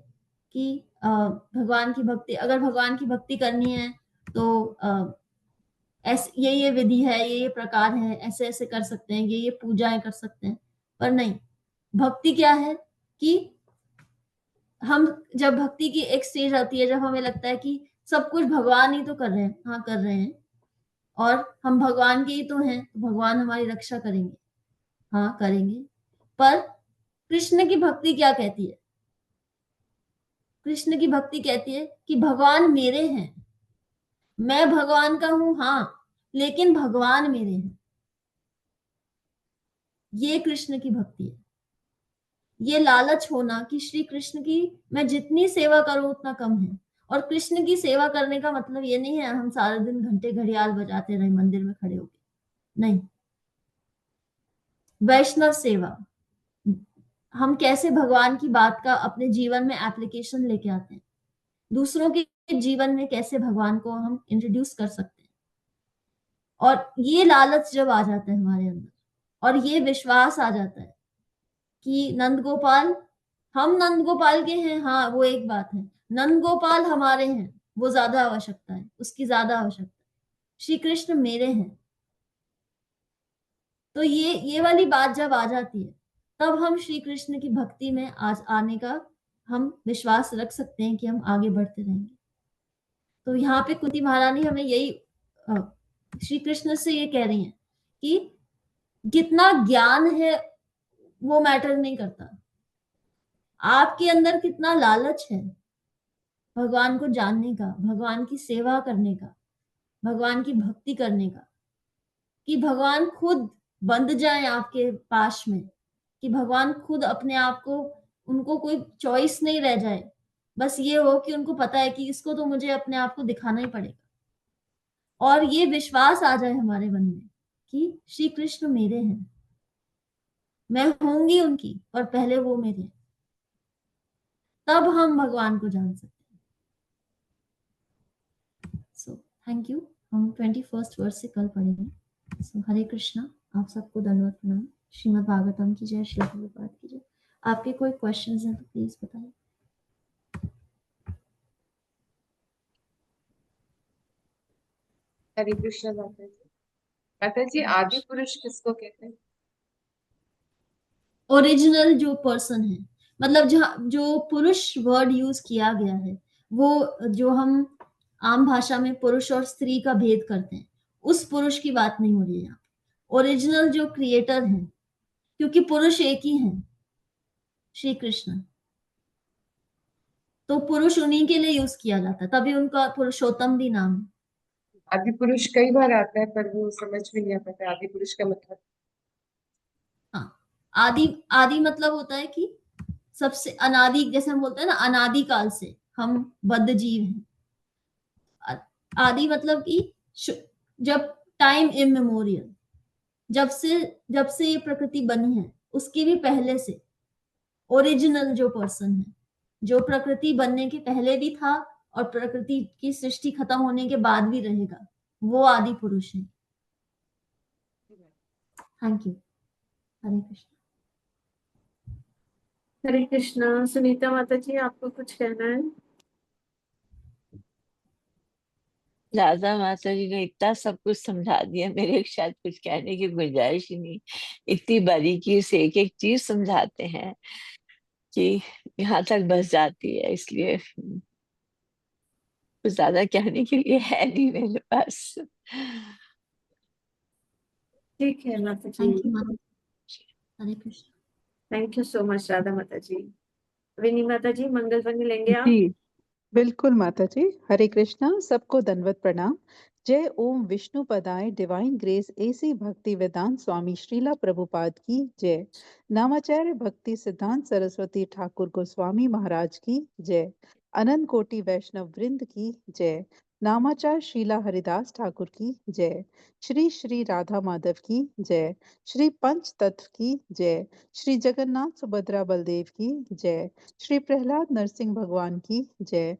कि भगवान की भक्ति, अगर भगवान की भक्ति करनी है तो ये विधि है, ये प्रकार है, ऐसे ऐसे कर सकते हैं, ये पूजाएं कर सकते हैं। पर नहीं, भक्ति क्या है कि हम जब भक्ति की एक स्टेज आती है जब हमें लगता है कि सब कुछ भगवान ही तो कर रहे हैं, हाँ कर रहे हैं, और हम भगवान के ही तो हैं, तो भगवान हमारी रक्षा करेंगे, हाँ करेंगे, पर कृष्ण की भक्ति क्या कहती है? कृष्ण की भक्ति कहती है कि भगवान मेरे हैं, मैं भगवान का हूं, हाँ, लेकिन भगवान मेरे हैं। ये कृष्ण की भक्ति है। ये लालच होना कि श्री कृष्ण की मैं जितनी सेवा करूं उतना कम है। और कृष्ण की सेवा करने का मतलब ये नहीं है हम सारा दिन घंटे घड़ियाल बजाते रहे मंदिर में खड़े होके, नहीं। वैष्णव सेवा, हम कैसे भगवान की बात का अपने जीवन में एप्लीकेशन लेके आते हैं, दूसरों के जीवन में कैसे भगवान को हम इंट्रोड्यूस कर सकते हैं। और ये लालच जब आ जाता है हमारे अंदर और ये विश्वास आ जाता है कि नंद गोपाल, हम नंद गोपाल के हैं, हाँ वो एक बात है, नंद गोपाल हमारे हैं वो ज्यादा आवश्यकता है, उसकी ज्यादा आवश्यकता है, श्री कृष्ण मेरे हैं। तो ये वाली बात जब आ जाती है तब हम श्री कृष्ण की भक्ति में आज आने का हम विश्वास रख सकते हैं कि हम आगे बढ़ते रहेंगे। तो यहाँ पे कुंती महारानी हमें यही श्री कृष्ण से ये कह रही हैं कि कितना ज्ञान है वो मैटर नहीं करता, आपके अंदर कितना लालच है भगवान को जानने का, भगवान की सेवा करने का, भगवान की भक्ति करने का, कि भगवान खुद बंध जाए आपके पास में, कि भगवान खुद अपने आप को, उनको कोई चॉइस नहीं रह जाए, बस ये हो कि उनको पता है कि इसको तो मुझे अपने आप को दिखाना ही पड़ेगा। और ये विश्वास आ जाए हमारे मन में कि श्री कृष्ण मेरे हैं, मैं होंगी उनकी और पहले वो मेरे, तब हम भगवान को जान सकते हैं। So thank you. हम 21st वर्स से कल पढ़ेंगे। सो हरे कृष्णा, आप सबको धन्यवाद प्रणाम। श्रीमद् भागवतम की जय, श्री प्रभुपाद की जय। आपके कोई क्वेश्चंस हैं तो प्लीज बताइए। हरे कृष्ण माता जी। माता जी, आदि पुरुष किसको कहते हैं? ओरिजिनल जो पर्सन है, मतलब जहाँ जो पुरुष वर्ड यूज किया गया है वो जो हम आम भाषा में पुरुष और स्त्री का भेद करते हैं, उस पुरुष की बात नहीं हो रही है यहाँ। ओरिजिनल जो क्रिएटर है, क्योंकि पुरुष एक ही है, श्री कृष्ण, तो पुरुष उन्हीं के लिए यूज किया जाता है, तभी उनका पुरुषोत्तम भी नाम है। आदि पुरुष कई बार आता है पर वो समझ में नहीं आता आदि पुरुष का मतलब। हाँ, आदि, आदि मतलब होता है कि सबसे अनादि, जैसे हम बोलते हैं ना अनादि काल से हम बद्ध जीव हैं। आदि मतलब कि जब टाइम इमेमोरियल, जब से ये प्रकृति बनी है उसकी भी पहले से ओरिजिनल जो पर्सन है, जो प्रकृति बनने के पहले भी था और प्रकृति की सृष्टि खत्म होने के बाद भी रहेगा, वो आदि पुरुष है। Thank you. हरे कृष्ण। हरे कृष्णा। सुनीता माता जी, आपको कुछ कहना है? राधा माता जी ने इतना सब कुछ समझा दिया, मेरे शायद कुछ कहने की गुंजाइश ही नहीं। इतनी बारीकी से एक एक चीज समझाते हैं कि यहाँ तक बस जाती है, इसलिए कुछ ज्यादा कहने के लिए है नहीं मेरे पास। ठीक है माता जी। थैंक यू माता। Hare Krishna. Thank you so much Radha माता जी। विनी माता जी, मंगल ध्वनि लेंगे आप? जी बिल्कुल माता जी। हरे कृष्णा, सबको दंडवत प्रणाम। जय ओम विष्णु पदाय डिवाइन ग्रेस एसी भक्ति वेदांत स्वामी श्रीला प्रभुपाद की जय। नामाचार्य भक्ति सिद्धांत सरस्वती ठाकुर गोस्वामी महाराज की जय। अनंत कोटि वैष्णव वृंद की जय। नामाचार्य शीला हरिदास ठाकुर की जय। श्री श्री राधा माधव की जय। श्री पंच तत्व की जय। श्री जगन्नाथ सुभद्रा बलदेव की जय। श्री प्रहलाद नरसिंह भगवान की जय।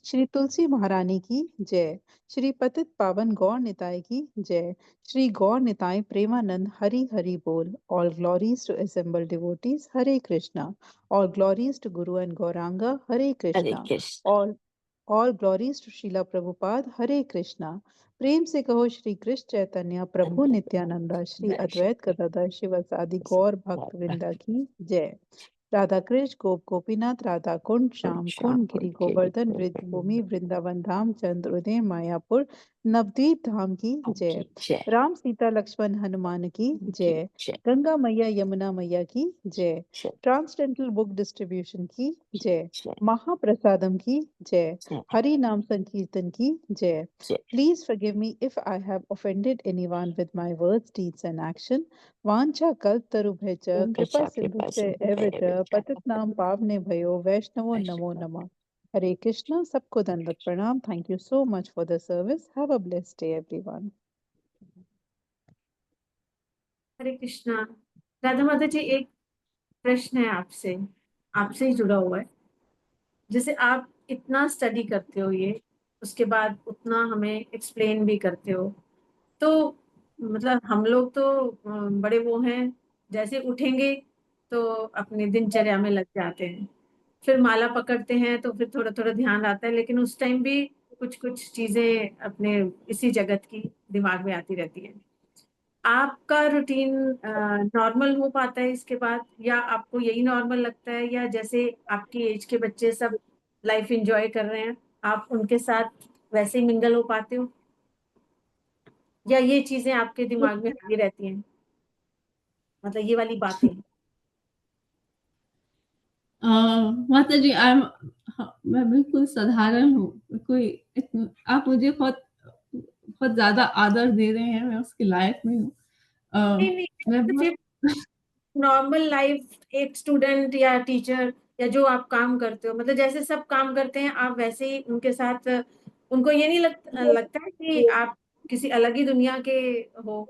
श्री तुलसी महारानी की जय। श्री पतित पावन गौर निताय की जय। श्री गौर निताय प्रेमानंद हरि हरि बोल। All glories to assembled devotees Hare Krishna. All glories to guru and Gauranga Hare Hare Krishna. Krishna. All glories to Srila Prabhupada Hare Krishna. प्रेम से कहो श्री कृष्ण चैतन्य प्रभु नित्यानंदा श्री अद्वैत गदाधर शिव सादि गौर भक्त वृंदा की जय। राधा कृष्ण गोप गोपीनाथ राधा कुंड श्याम कुंड गिरि गोवर्धन वृंद भूमि वृंदावन धाम चंद्र उदय मायापुर नवद्वीप धाम की जय। जय राम सीता लक्ष्मण हनुमान की जय। जय गंगा मैया यमुना मैया की जय। जय ट्रांसडेंटल बुक डिस्ट्रीब्यूशन की जय। जय महाप्रसादम की जय। जय हरि नाम संकीर्तन की जय। जय। Please forgive me if I have offended anyone with my words, deeds, and action. वांछा कल्पतरुभ्यश्च कृपा सिंधुश्च एव च पतितनां पावनेभ्यो वैष्णवो नमो नमः। हरे कृष्णा, सबको दंडवत प्रणाम। Thank you so much for the service. Have a blessed day, everyone. हरे कृष्णा। राधा माता जी, एक प्रश्न है आपसे, आपसे ही जुड़ा हुआ है। जैसे आप इतना स्टडी करते हो, ये उसके बाद उतना हमें एक्सप्लेन भी करते हो, तो मतलब हम लोग तो बड़े वो हैं, जैसे उठेंगे तो अपनी दिनचर्या में लग जाते हैं, फिर माला पकड़ते हैं तो फिर थोड़ा थोड़ा ध्यान आता है, लेकिन उस टाइम भी कुछ कुछ चीजें अपने इसी जगत की दिमाग में आती रहती है। आपका रूटीन नॉर्मल हो पाता है इसके बाद, या आपको यही नॉर्मल लगता है, या जैसे आपकी एज के बच्चे सब लाइफ एंजॉय कर रहे हैं, आप उनके साथ वैसे ही मिंगल हो पाते हो, या ये चीजें आपके दिमाग में लगी रहती हैं, मतलब ये वाली बातें? माता जी, मैं बिल्कुल साधारण हूँ, कोई आप मुझे बहुत बहुत ज्यादा आदर दे रहे हैं, मैं उसके लायक नहीं हूँ। नहीं, मैं तो फिर बहुत नॉर्मल लाइफ, एक स्टूडेंट या टीचर या जो आप काम करते हो, मतलब जैसे सब काम करते हैं आप वैसे ही उनके साथ, उनको ये नहीं लगता है कि आप किसी अलग ही दुनिया के हो,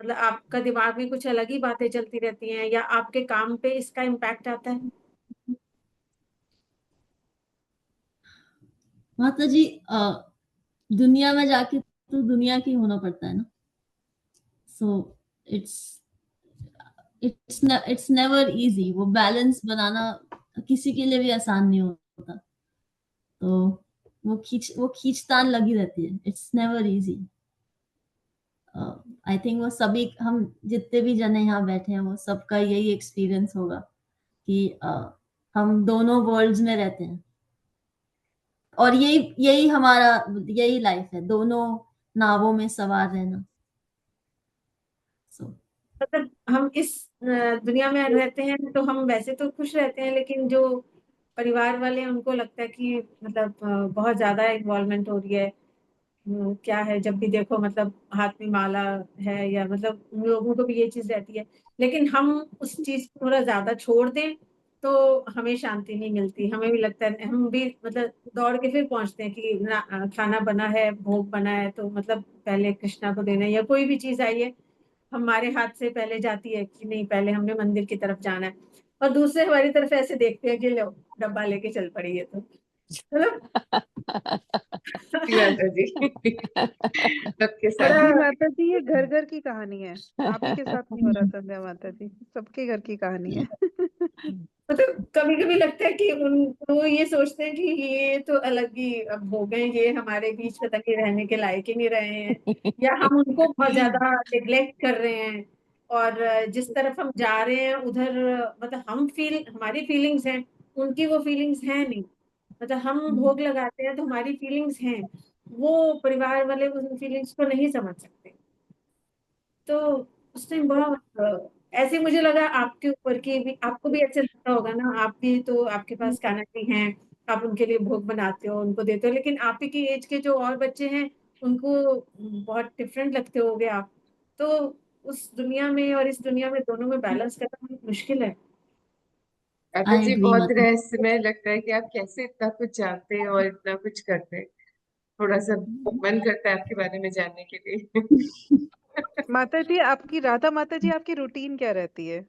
मतलब आपका दिमाग में कुछ अलग ही बातें चलती रहती हैं, या आपके काम पे इसका इम्पैक्ट आता है? माता जी, दुनिया में जाके तो दुनिया की होना पड़ता है ना, सो इट्स नेवर इजी। वो बैलेंस बनाना किसी के लिए भी आसान नहीं होता, तो वो खींचतान लगी रहती है। It's never easy. I think वो सभी, हम जितने भी जने यहाँ बैठे हैं, वो सबका यही एक्सपीरियंस होगा कि हम दोनों वर्ल्ड्स में रहते हैं, और यही यही हमारा यही लाइफ है, दोनों नावों में सवार रहना। सो मतलब हम इस दुनिया में रहते हैं तो हम वैसे तो खुश रहते हैं, लेकिन जो परिवार वाले हैं उनको लगता है कि मतलब बहुत ज्यादा इन्वॉल्वमेंट हो रही है, क्या है, जब भी देखो मतलब हाथ में माला है, या मतलब उन लोगों को भी ये चीज रहती है, लेकिन हम उस चीज को थोड़ा ज्यादा छोड़ दें तो हमें शांति नहीं मिलती। हमें भी लगता है, हम भी मतलब दौड़ के फिर पहुंचते हैं कि खाना बना है, भोग बना है, तो मतलब पहले कृष्णा को देना है, या कोई भी चीज आई है हमारे हाथ से पहले जाती है कि नहीं, पहले हमने मंदिर की तरफ जाना है, और दूसरे हमारी तरफ ऐसे देखते हैं कि लो डब्बा लेके चल पड़ी है, तो मतलब माता जी सबके साथ संध्या माता जी, ये घर घर की कहानी है, आप ही के साथ नहीं हो रहा। संध्या माता जी, सबके घर की कहानी है। मतलब कभी कभी लगता है कि उनको ये सोचते हैं कि ये तो अलग ही अब हो गए, ये हमारे बीच पता नहीं रहने के लायक ही नहीं रहे हैं, या हम उनको बहुत ज्यादा निग्लेक्ट कर रहे हैं, और जिस तरफ हम जा रहे हैं उधर मतलब हमारी फीलिंग्स हैं, उनकी वो फीलिंग्स हैं नहीं, मतलब हम भोग लगाते हैं तो हमारी फीलिंग्स हैं, वो परिवार वाले उन फीलिंग्स को नहीं समझ सकते। तो उस टाइम बड़ा ऐसे मुझे लगा आपके ऊपर की भी, आपको भी ऐसे लगता होगा ना, आप भी तो, आपके पास कान्हा जी हैं, आप उनके लिए भोग बनाते हो, उनको देते हो, लेकिन आप ही की एज के जो और बच्चे हैं उनको बहुत डिफरेंट लगते होगे आप, तो उस दुनिया में और इस दुनिया में दोनों में बैलेंस करना बहुत मुश्किल है। माता आई जी एग्री बहुत माता। रहस्यमय लगता है कि आप कैसे इतना कुछ जानते हैं और इतना कुछ करते हैं। थोड़ा सा मन करता है आपके बारे में जानने के लिए। माता जी, आपकी राधा माता जी, आपकी रूटीन क्या रहती है,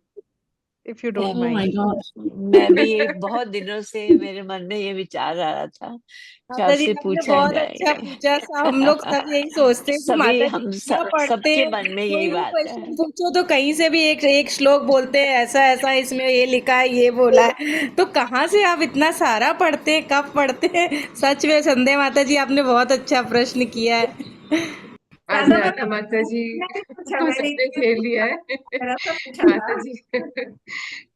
if you don't oh my mind? God. मैं भी ये बहुत दिनों से मेरे मन में ये विचार आ रहा था कि माता जी आपसे आपने पूछा बहुत अच्छा जाए। पूछा। हम लोग सब यही सोचते हैं कि सभी माता जी हम इतना पढ़ते सबके हैं, मन में यही कोई भी बात है। क्वेश्चन पूछो तो कहीं से भी एक एक श्लोक बोलते हैं, ऐसा ऐसा इसमें ये लिखा है, ये बोला है, तो कहाँ से आप इतना सारा पढ़ते हैं, कब पढ़ते हैं? सच में संध्या माता जी आपने बहुत अच्छा प्रश्न किया है। आज राधा माता जी पूछा को मैंने सबने घेर लिया है। मेरा तो पूछा माता था। जी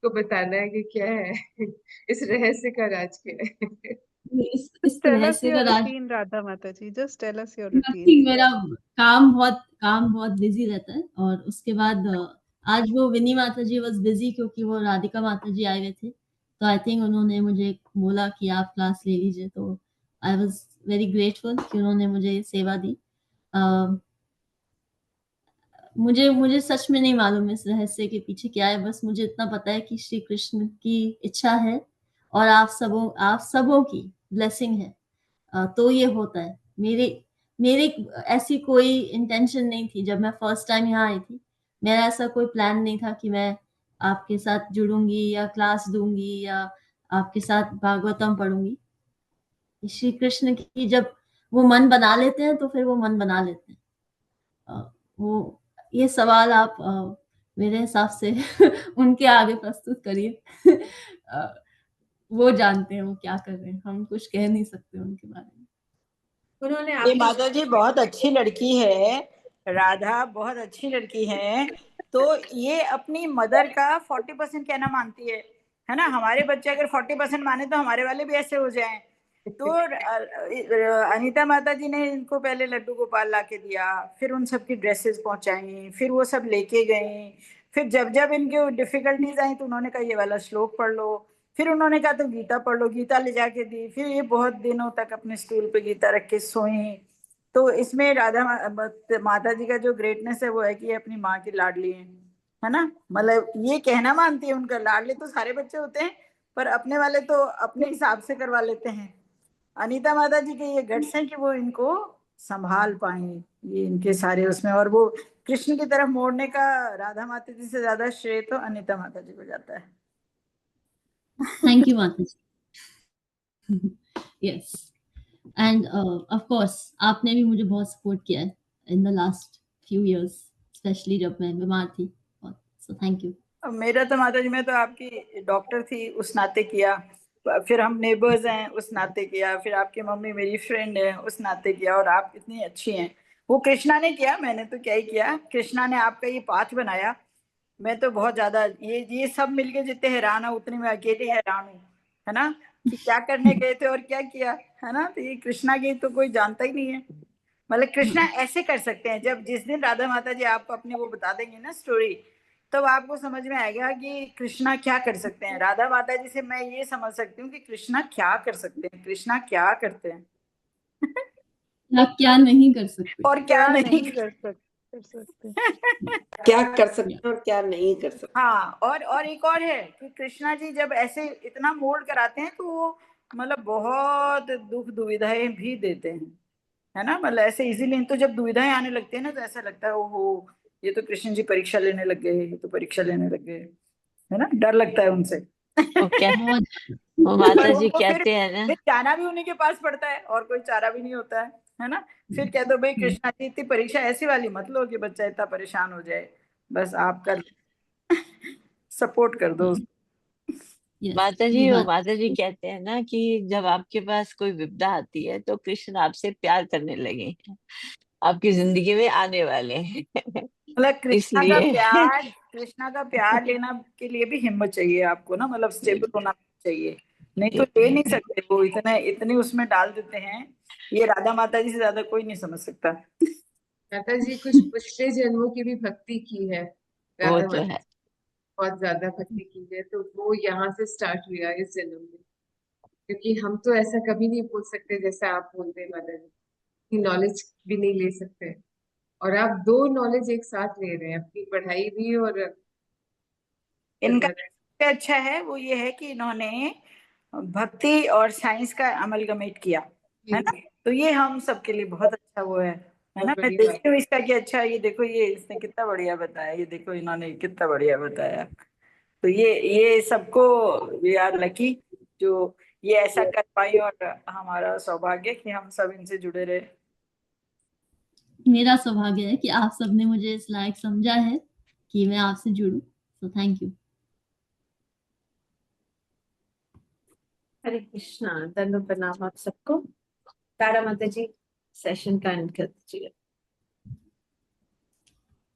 को बताना है कि क्या है इस रहस्य का राज क्या है। इस Tell us रहस्य का your Raj routine, Radha Mata ji. Just tell us your routine. Nothing. मेरा काम बहुत बिजी रहता है। और उसके बाद आज वो विनी माता जी वॉज बिजी क्योंकि वो राधिका माता जी आए हुए थे, तो आई थिंक उन्होंने मुझे बोला कि आप क्लास ले लीजिए, तो आई वॉज वेरी ग्रेटफुल कि उन्होंने मुझे सेवा दी। मुझे सच में नहीं मालूम इस रहस्य के पीछे क्या है, बस मुझे इतना पता है कि श्री कृष्ण की इच्छा है और आप सबों की ब्लेसिंग है, तो ये होता है। मेरे मेरे ऐसी कोई इंटेंशन नहीं थी जब मैं फर्स्ट टाइम यहाँ आई थी। मेरा ऐसा कोई प्लान नहीं था कि मैं आपके साथ जुड़ूंगी या क्लास दूंगी या आपके साथ भागवतम पढ़ूंगी। श्री कृष्ण की जब वो मन बना लेते हैं तो फिर वो मन बना लेते हैं। वो ये सवाल आप मेरे हिसाब से उनके आगे प्रस्तुत करिए। वो जानते हैं वो क्या कर रहे हैं, हम कुछ कह नहीं सकते उनके बारे में। उन्होंने ये आपको माता जी बहुत अच्छी लड़की है, राधा बहुत अच्छी लड़की है। तो ये अपनी मदर का 40% कहना मानती है ना। हमारे बच्चे अगर 40% माने तो हमारे वाले भी ऐसे हो जाएं। तो अनीता माता जी ने इनको पहले लड्डू गोपाल ला के दिया, फिर उन सबकी ड्रेसेस पहुंचाई, फिर वो सब लेके गई। फिर जब जब इनके डिफिकल्टीज आई तो उन्होंने कहा ये वाला श्लोक पढ़ लो। फिर उन्होंने कहा तो गीता पढ़ लो, गीता ले जाके दी। फिर ये बहुत दिनों तक अपने स्टूल पे गीता रख के सोई। तो इसमें माता जी का जो ग्रेटनेस है वो है कि ये अपनी माँ की लाडली है ना। मतलब ये कहना मानती है, उनका लाडले तो सारे बच्चे होते हैं पर अपने वाले तो अपने हिसाब से करवा लेते हैं। अनीता माता जी के ये गट्स हैं कि वो इनको संभाल पाए, ये इनके सारे उसमें। और वो कृष्ण की तरफ मोड़ने का राधा माता जी से ज्यादा श्रेय तो अनीता माता जी को जाता है। थैंक यू माता जी। यस, एंड ऑफ कोर्स आपने भी मुझे बहुत सपोर्ट किया है in the last few years, specially जब मैं बीमार थी। So thank you. मेरा तो माता जी, मैं तो आपकी डॉक्टर थी उस नाते किया, फिर हम नेबर्स हैं उस नाते किया, फिर आपकी मम्मी मेरी फ्रेंड है उस नाते किया, और आप इतनी अच्छी हैं। वो कृष्णा ने किया, मैंने तो क्या ही किया। कृष्णा ने आपका ये पाथ बनाया। मैं तो बहुत ज्यादा ये सब मिलके जितने हैरान है उतने में अकेले हैरान हूँ, है ना, कि क्या करने गए थे और क्या किया, है ना। तो ये कृष्णा की तो कोई जानता ही नहीं है। मतलब कृष्णा ऐसे कर सकते हैं, जब जिस दिन राधा माता जी आपको अपनी वो बता देंगे ना स्टोरी, तब आपको समझ में आएगा कि कृष्णा क्या कर सकते हैं। राधा माता जी से मैं ये समझ सकती हूँ कि कृष्णा क्या कर सकते हैं, कृष्णा क्या करते हैं। आप क्या नहीं कर सकते। और क्या नहीं कर सकते क्या कर सकते हैं और क्या नहीं कर सकते। हाँ, और एक और है कि कृष्णा जी जब ऐसे इतना मोल्ड कराते हैं तो वो मतलब बहुत दुख दुविधाएं भी देते हैं, है ना। मतलब ऐसे इजीली तो जब दुविधाएं आने लगती है ना तो ऐसा लगता है ओहो ये तो कृष्ण जी परीक्षा लेने लग गए, ये तो परीक्षा लेने लग गए, है ना। डर लगता है उनसे। वो क्या बहुत वो पर माता जी उनको कहते हैं ना, फिर जाना भी उन्हीं के पास पड़ता है, और कोई चारा भी नहीं होता है ना। फिर कह दो भाई कृष्णा जी इतनी परीक्षा ऐसी वाली मत लो कि बच्चा इतना परेशान हो जाए, बस आप कर सपोर्ट कर दो। यस, माता ये जी वो बात। माता जी कहते हैं ना कि जब आपके पास कोई विपदा आती है तो कृष्ण आपसे प्यार करने लगे हैं, आपकी जिंदगी में आने वाले हैं। मतलब इसलिए कृष्णा का प्यार लेना के लिए भी हिम्मत चाहिए आपको ना, मतलब स्टेबल होना चाहिए, नहीं तो ले नहीं सकते। वो इतने इतने उसमें डाल देते हैं, ये राधा माता जी से ज्यादा कोई नहीं समझ सकता। माता जी कुछ पिछले जन्मों की भी भक्ति की है वो राधा तो माता है। जी, बहुत ज्यादा भक्ति की है, तो वो यहाँ से स्टार्ट हुआ इस जन्म में। क्योंकि हम तो ऐसा कभी नहीं बोल सकते जैसा आप बोलते हैं माता जी, की नॉलेज भी नहीं ले सकते। और आप दो नॉलेज एक साथ ले रहे हैं, अपनी पढ़ाई भी और इनका सबसे अच्छा है वो ये है कि इन्होंने भक्ति और साइंस का अमलगमेट किया, है ना। तो ये हम सबके लिए बहुत अच्छा वो है ना। बहुत मैं बड़ी बात। देखती हूँ इसका कि अच्छा ये देखो ये इसने कितना बढ़िया बताया, ये देखो इन्होंने कितना बढ़िया बताया। तो ये सबको वी आर लकी जो ये ऐसा कर पाई, और हमारा सौभाग्य कि हम सब इनसे जुड़े रहे। मेरा सौभाग्य है कि आप सबने मुझे इस लायक समझा है कि मैं आपसे जुड़ूं, सो थैंक यू। हरे कृष्णा, दंड प्रणाम आप सबको। तारा माता जी सेशन का एंड कर दीजिए।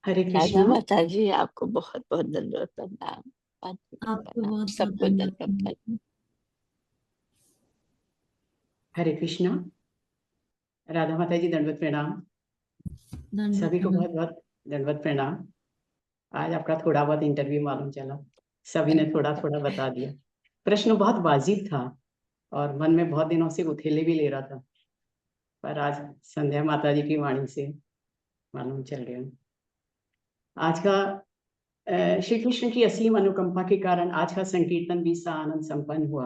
हरे राधा कृष्णा। माता जी, आपको बहुत बहुत दंडवत प्रणाम। आपको बहुत बहुत सबको धन्यवाद। दंडवत प्रणाम। हरे कृष्णा। राधा माता जी दंडवत प्रणाम। दंडवत सभी को प्रणाम। बहुत बहुत दंडवत प्रणाम। आज आपका थोड़ा बहुत इंटरव्यू मालूम चला, सभी ने थोड़ा थोड़ा बता दिया। प्रश्न बहुत वाजिब था और मन में बहुत दिनों से उथेले भी ले रहा था, पर आज संध्या माता जी की वाणी से मालूम चल गया। आज का श्री कृष्ण की असीम अनुकंपा के कारण आज का संकीर्तन भी आनंद संपन्न हुआ।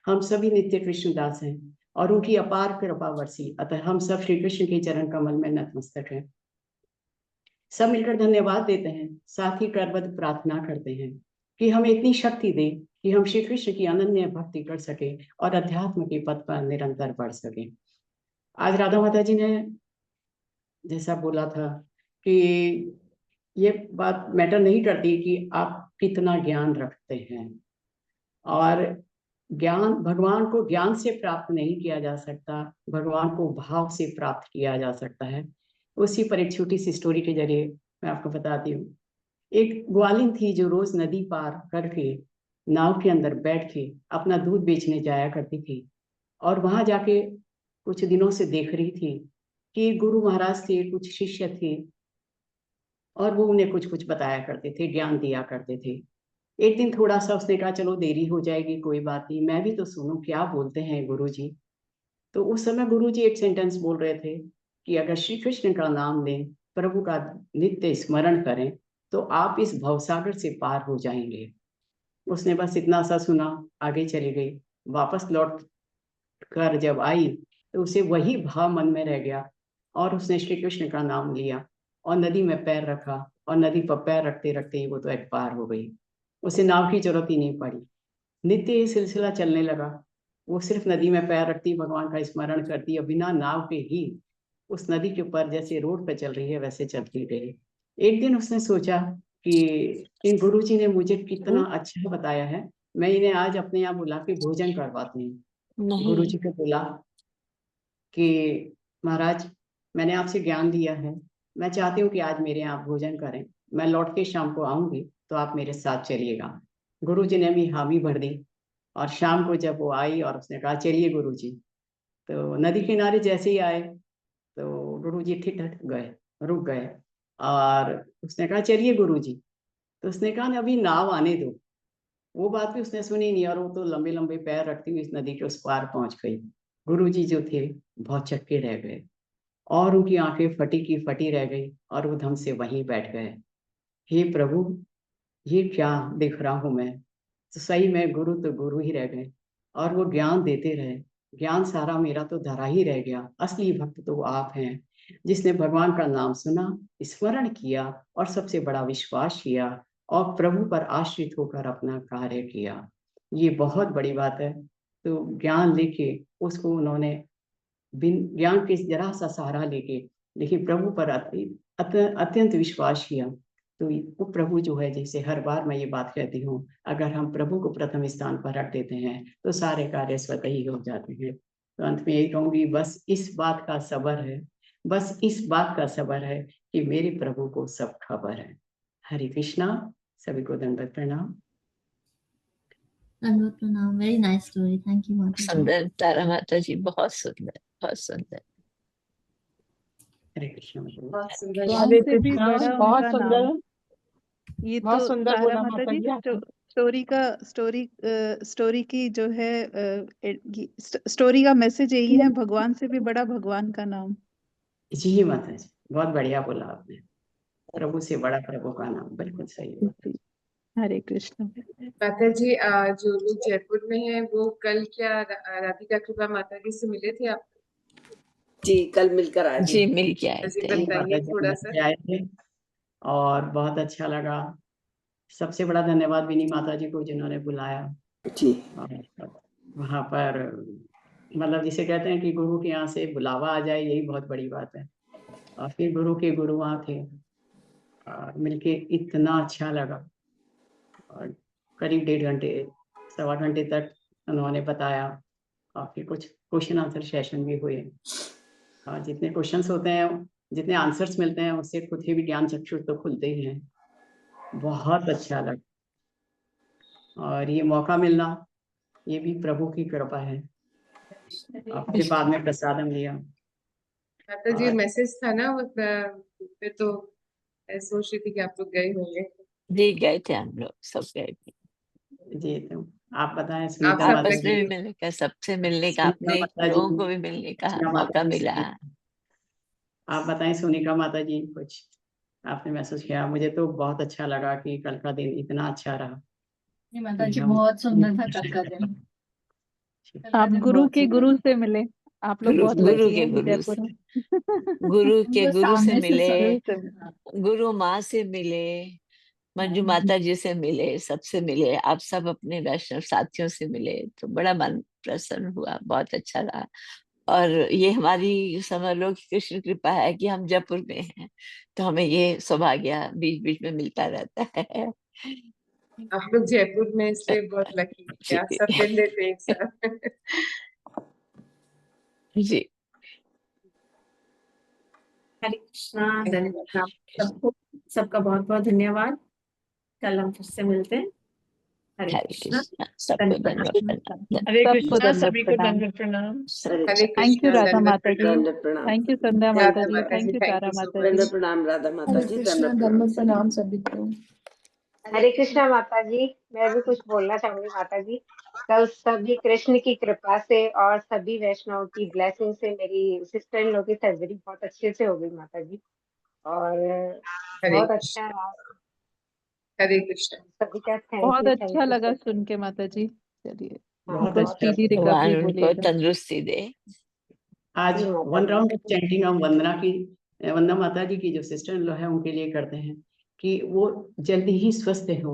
हम सभी नित्य कृष्ण दास हैं और उनकी अपार कृपा बरसी, अतः हम सब श्री कृष्ण के चरण कमल में नतमस्तक हैं। सब मिलकर धन्यवाद देते हैं, साथ ही करबद्ध प्रार्थना करते हैं कि हमें इतनी शक्ति दे कि हम श्री कृष्ण की अनन्य भक्ति कर सके और अध्यात्म के पथ पर निरंतर बढ़ सके। आज राधा माता जी ने जैसा बोला था कि ये बात मैटर नहीं करती कि आप कितना ज्ञान रखते हैं, और ज्ञान भगवान को ज्ञान से प्राप्त नहीं किया जा सकता, भगवान को भाव से प्राप्त किया जा सकता है। उसी पर एक छोटी सी स्टोरी के जरिए मैं आपको बताती हूँ। एक ग्वालिन थी जो रोज नदी पार करके नाव के अंदर बैठ के अपना दूध बेचने जाया करती थी, और वहां जाके कुछ दिनों से देख रही थी कि गुरु महाराज थे, कुछ शिष्य थे, और वो उन्हें कुछ कुछ बताया करते थे, ज्ञान दिया करते थे। एक दिन थोड़ा सा उसने कहा चलो देरी हो जाएगी, कोई बात नहीं, मैं भी तो सुनूं क्या बोलते हैं गुरुजी। तो उस समय गुरुजी एक सेंटेंस बोल रहे थे कि अगर श्री कृष्ण का नाम लें, प्रभु का नित्य स्मरण करें, तो आप इस भवसागर से पार हो जाएंगे। उसने बस इतना सा सुना, आगे चली गई। वापस लौट कर जब आई तो उसे वही भाव मन में रह गया, और उसने श्री कृष्ण का नाम लिया और नदी में पैर रखा, और नदी पर पैर रखते रखते ही वो तो एक पार हो गई। उसे नाव की जरूरत ही नहीं पड़ी। नित्य ये सिलसिला चलने लगा। वो सिर्फ नदी में पैर रखती, भगवान का स्मरण करती, और बिना नाव के ही उस नदी के ऊपर जैसे रोड पे चल रही है वैसे चलती रही। एक दिन उसने सोचा कि इन गुरुजी ने मुझे कितना अच्छा बताया है, मैं इन्हें आज अपने यहाँ बुला के भोजन करवाती हूँ। नहीं, गुरुजी को बोला कि महाराज, मैंने आपसे ज्ञान दिया है, मैं चाहती हूँ कि आज मेरे यहाँ भोजन करें, मैं लौट के शाम को आऊंगी तो आप मेरे साथ चलिएगा। गुरुजी ने भी हामी भर दी, और शाम को जब वो आई और उसने कहा चलिए गुरुजी, तो नदी किनारे जैसे ही आए तो गुरुजी ठिठक गए, रुक गए, और उसने कहा चलिए गुरुजी, तो उसने कहा अभी नाव आने दो। वो बात भी उसने सुनी नहीं, और वो तो लंबे लंबे पैर रखती हुई इस नदी के उस पार पहुंच गई। गुरुजी जो थे बहुत चक्के रह गए, और उनकी आंखें फटी की फटी रह गई, और वो धम से वहीं बैठ गए। हे प्रभु, ये क्या देख रहा हूं मैं, तो सही में गुरु तो गुरु ही रह गए, और वो ज्ञान देते रहे। ज्ञान सारा मेरा तो धरा ही रह गया। असली भक्त तो आप हैं, जिसने भगवान का नाम सुना, स्मरण किया, और सबसे बड़ा विश्वास किया, और प्रभु पर आश्रित होकर अपना कार्य किया। ये बहुत बड़ी बात है। तो ज्ञान लेके उसको उन्होंने बिन ज्ञान के जरा सा सहारा लेके, लेकिन प्रभु पर अत्यंत विश्वास किया। तो वो प्रभु जो है, जैसे हर बार मैं ये बात कहती हूँ, अगर हम प्रभु को प्रथम स्थान पर रख देते हैं तो सारे कार्य स्वतः ही हो जाते हैं। तो अंत में यही कहूंगी, बस इस बात का सबर है, बस इस बात का सबर है कि मेरे प्रभु को सब खबर है। हरे कृष्णा। सभी को दंडवत प्रणाम। दंडवत प्रणाम। Very nice story. Thank you माता जी। सुंदर तारा माता जी, बहुत सुंदर, बहुत सुंदर। हरे कृष्ण। बहुत सुंदर। भगवान से भी बड़ा उनका नाम। ये बहुत तो सुंदर तारा बोला माता माता जी जी आपने। स्टोरी की जो है स्टोरी का मैसेज यही है, भगवान से भी बड़ा भगवान का नाम। जी माता जी, बहुत बढ़िया बोला आपने। प्रभु से बड़ा प्रभु का नाम, बिल्कुल सही है। हरे कृष्ण। माता जी, जो लोग जयपुर में हैं वो कल क्या राधिका कृपा माता जी से मिले थे आप? जी, कल मिलकर आए जी, मिल के आए जी थे। बताइए थोड़ा सा। आए थे और बहुत अच्छा लगा। सबसे बड़ा धन्यवाद विनी माता जी को, जिन्होंने बुलाया जी। और वहाँ पर मतलब जिसे कहते हैं कि गुरु के यहाँ से बुलावा आ जाए, यही बहुत बड़ी बात है। और फिर गुरु के गुरु वहाँ थे, और मिलके इतना अच्छा लगा। और करीब 1.5 घंटे, 1.25 घंटे तक उन्होंने बताया, और फिर कुछ क्वेश्चन आंसर सेशन भी हुए। और जितने क्वेश्चंस होते हैं जितने आंसर्स मिलते हैं उससे खुद ही भी ज्ञान चक्षु तो खुलते ही हैं। बहुत अच्छा लगा, और ये मौका मिलना ये भी प्रभु की कृपा है। आपके बाद में प्रसादम लिया। माता जी और मैसेज था ना वो पे, तो मैं सोच रही थी कि आप लोग गए होंगे। जी गए थे, हम लोग सब गए थे। जी, तो आप बताएं आप सुनीता सब माता आपस में जी। भी मिलने का, सबसे मिलने का, सुनीता अपने माता लोगों जी, को भी मिलने का कृष्णा मौका माता जी, मिला। आप बताएं सोनिका माता जी, कुछ आपने महसूस किया? मुझे तो बहुत अच्छा लगा कि कल का दिन इतना अच्छा रहा जी माता कि जी, हम बहुत सुंदर था कल का दिन। कल का आप दिन गुरु बहुत के सुंदर गुरु था। से मिले। आप लोग गुरु बहुत गुरु लकी के हैं गुरु जयपुर से, में। गुरु के वो गुरु से सामने से मिले, गुरु से मिले। गुरु माँ से मिले, मंजू माता जी से मिले, सबसे मिले, आप सब अपने वैष्णव साथियों से मिले, तो बड़ा मन प्रसन्न हुआ, बहुत अच्छा रहा। और ये हमारी समझ लो कि कृष्ण कृपा है कि हम जयपुर में हैं, तो हमें ये सौभाग्य बीच बीच में मिलता रहता है। आप लोग जयपुर में, इसलिए बहुत लकी है कि आप जी सब मिल लेते हैं एक साथ। जी। हरे कृष्णा, धन्यवाद सबको, सबका बहुत बहुत धन्यवाद। कल हम फिर से मिलते हैं। हरे हरे कृष्णा, कृष्णा, सबको धन्यवाद। धन्यवाद प्रणाम। हरे सबको कृष्णा, दंडवत सभी को प्रणाम। दंडवत प्रणाम। हरे थैंक यू कृष्णा, राधा दंडवत माता जी, प्रणाम। दंड प्रणाम। थैंक यू संध्या माता राधा जी, माता थैंक जी, you thank Tara you so माता मच। दंड जी। प्रणाम राधा माता हरे जी, कृष्णा, दंड प्रणाम। दंडवत प्रणाम सभी को। हरे कृष्णा माता जी, मैं भी कुछ बोलना चाहूंगी माता जी। कल सभी कृष्ण की कृपा से और सभी वैष्णव की ब्लेसिंग से मेरी सिस्टर इन लॉ की सर्जरी बहुत अच्छे से हो गई माता जी, और हरे बहुत अच्छा कृष्ण, रहा। हरे कृष्ण। सभी का बहुत थैंक अच्छा यू लगा सो सुन के माता जी। चलिए, हाँ, बहुत उनको बहुत अच्छा। स्पीडी अच्छा। भगवान रिकवरी उनको बोलिएगा। तंदुरुस्ती दे। आज जी माता 1 जी। राउंड ऑफ चैंटिंग हम वंदना माता जी की जो सिस्टर इन लॉ है उनके लिए करते हैं कि वो जल्दी ही स्वस्थ हो,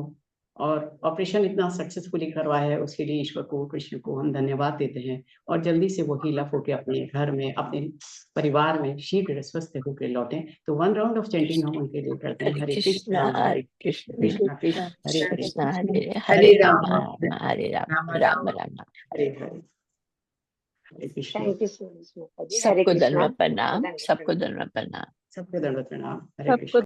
और ऑपरेशन इतना सक्सेसफुली करवाया है उसके लिए ईश्वर को, कृष्ण को हम धन्यवाद देते हैं, और जल्दी से वो हील अप होकर अपने घर में, अपने परिवार में शीघ्र स्वस्थ होकर लौटें। तो 1 राउंड ऑफ चैंटिंग हम उनके लिए करते हैं। Hare Hare Krishna, Krishna Hare Krishna, Krishna Krishna Hare Krishna Hare, Krishna, Hare Hare Hare Ram Ram, Hare Ram, Ram Ram Ram. Ram. Hare Hare, Hare Krishna. Thank you so much माता जी। हरे सबको कृष्णा, धन्यवाद सबको प्रणाम, धन्यवाद सबको प्रणाम। धन्यवाद प्रणाम। सबको दंडवत प्रणाम। हरे सबको कृष्ण।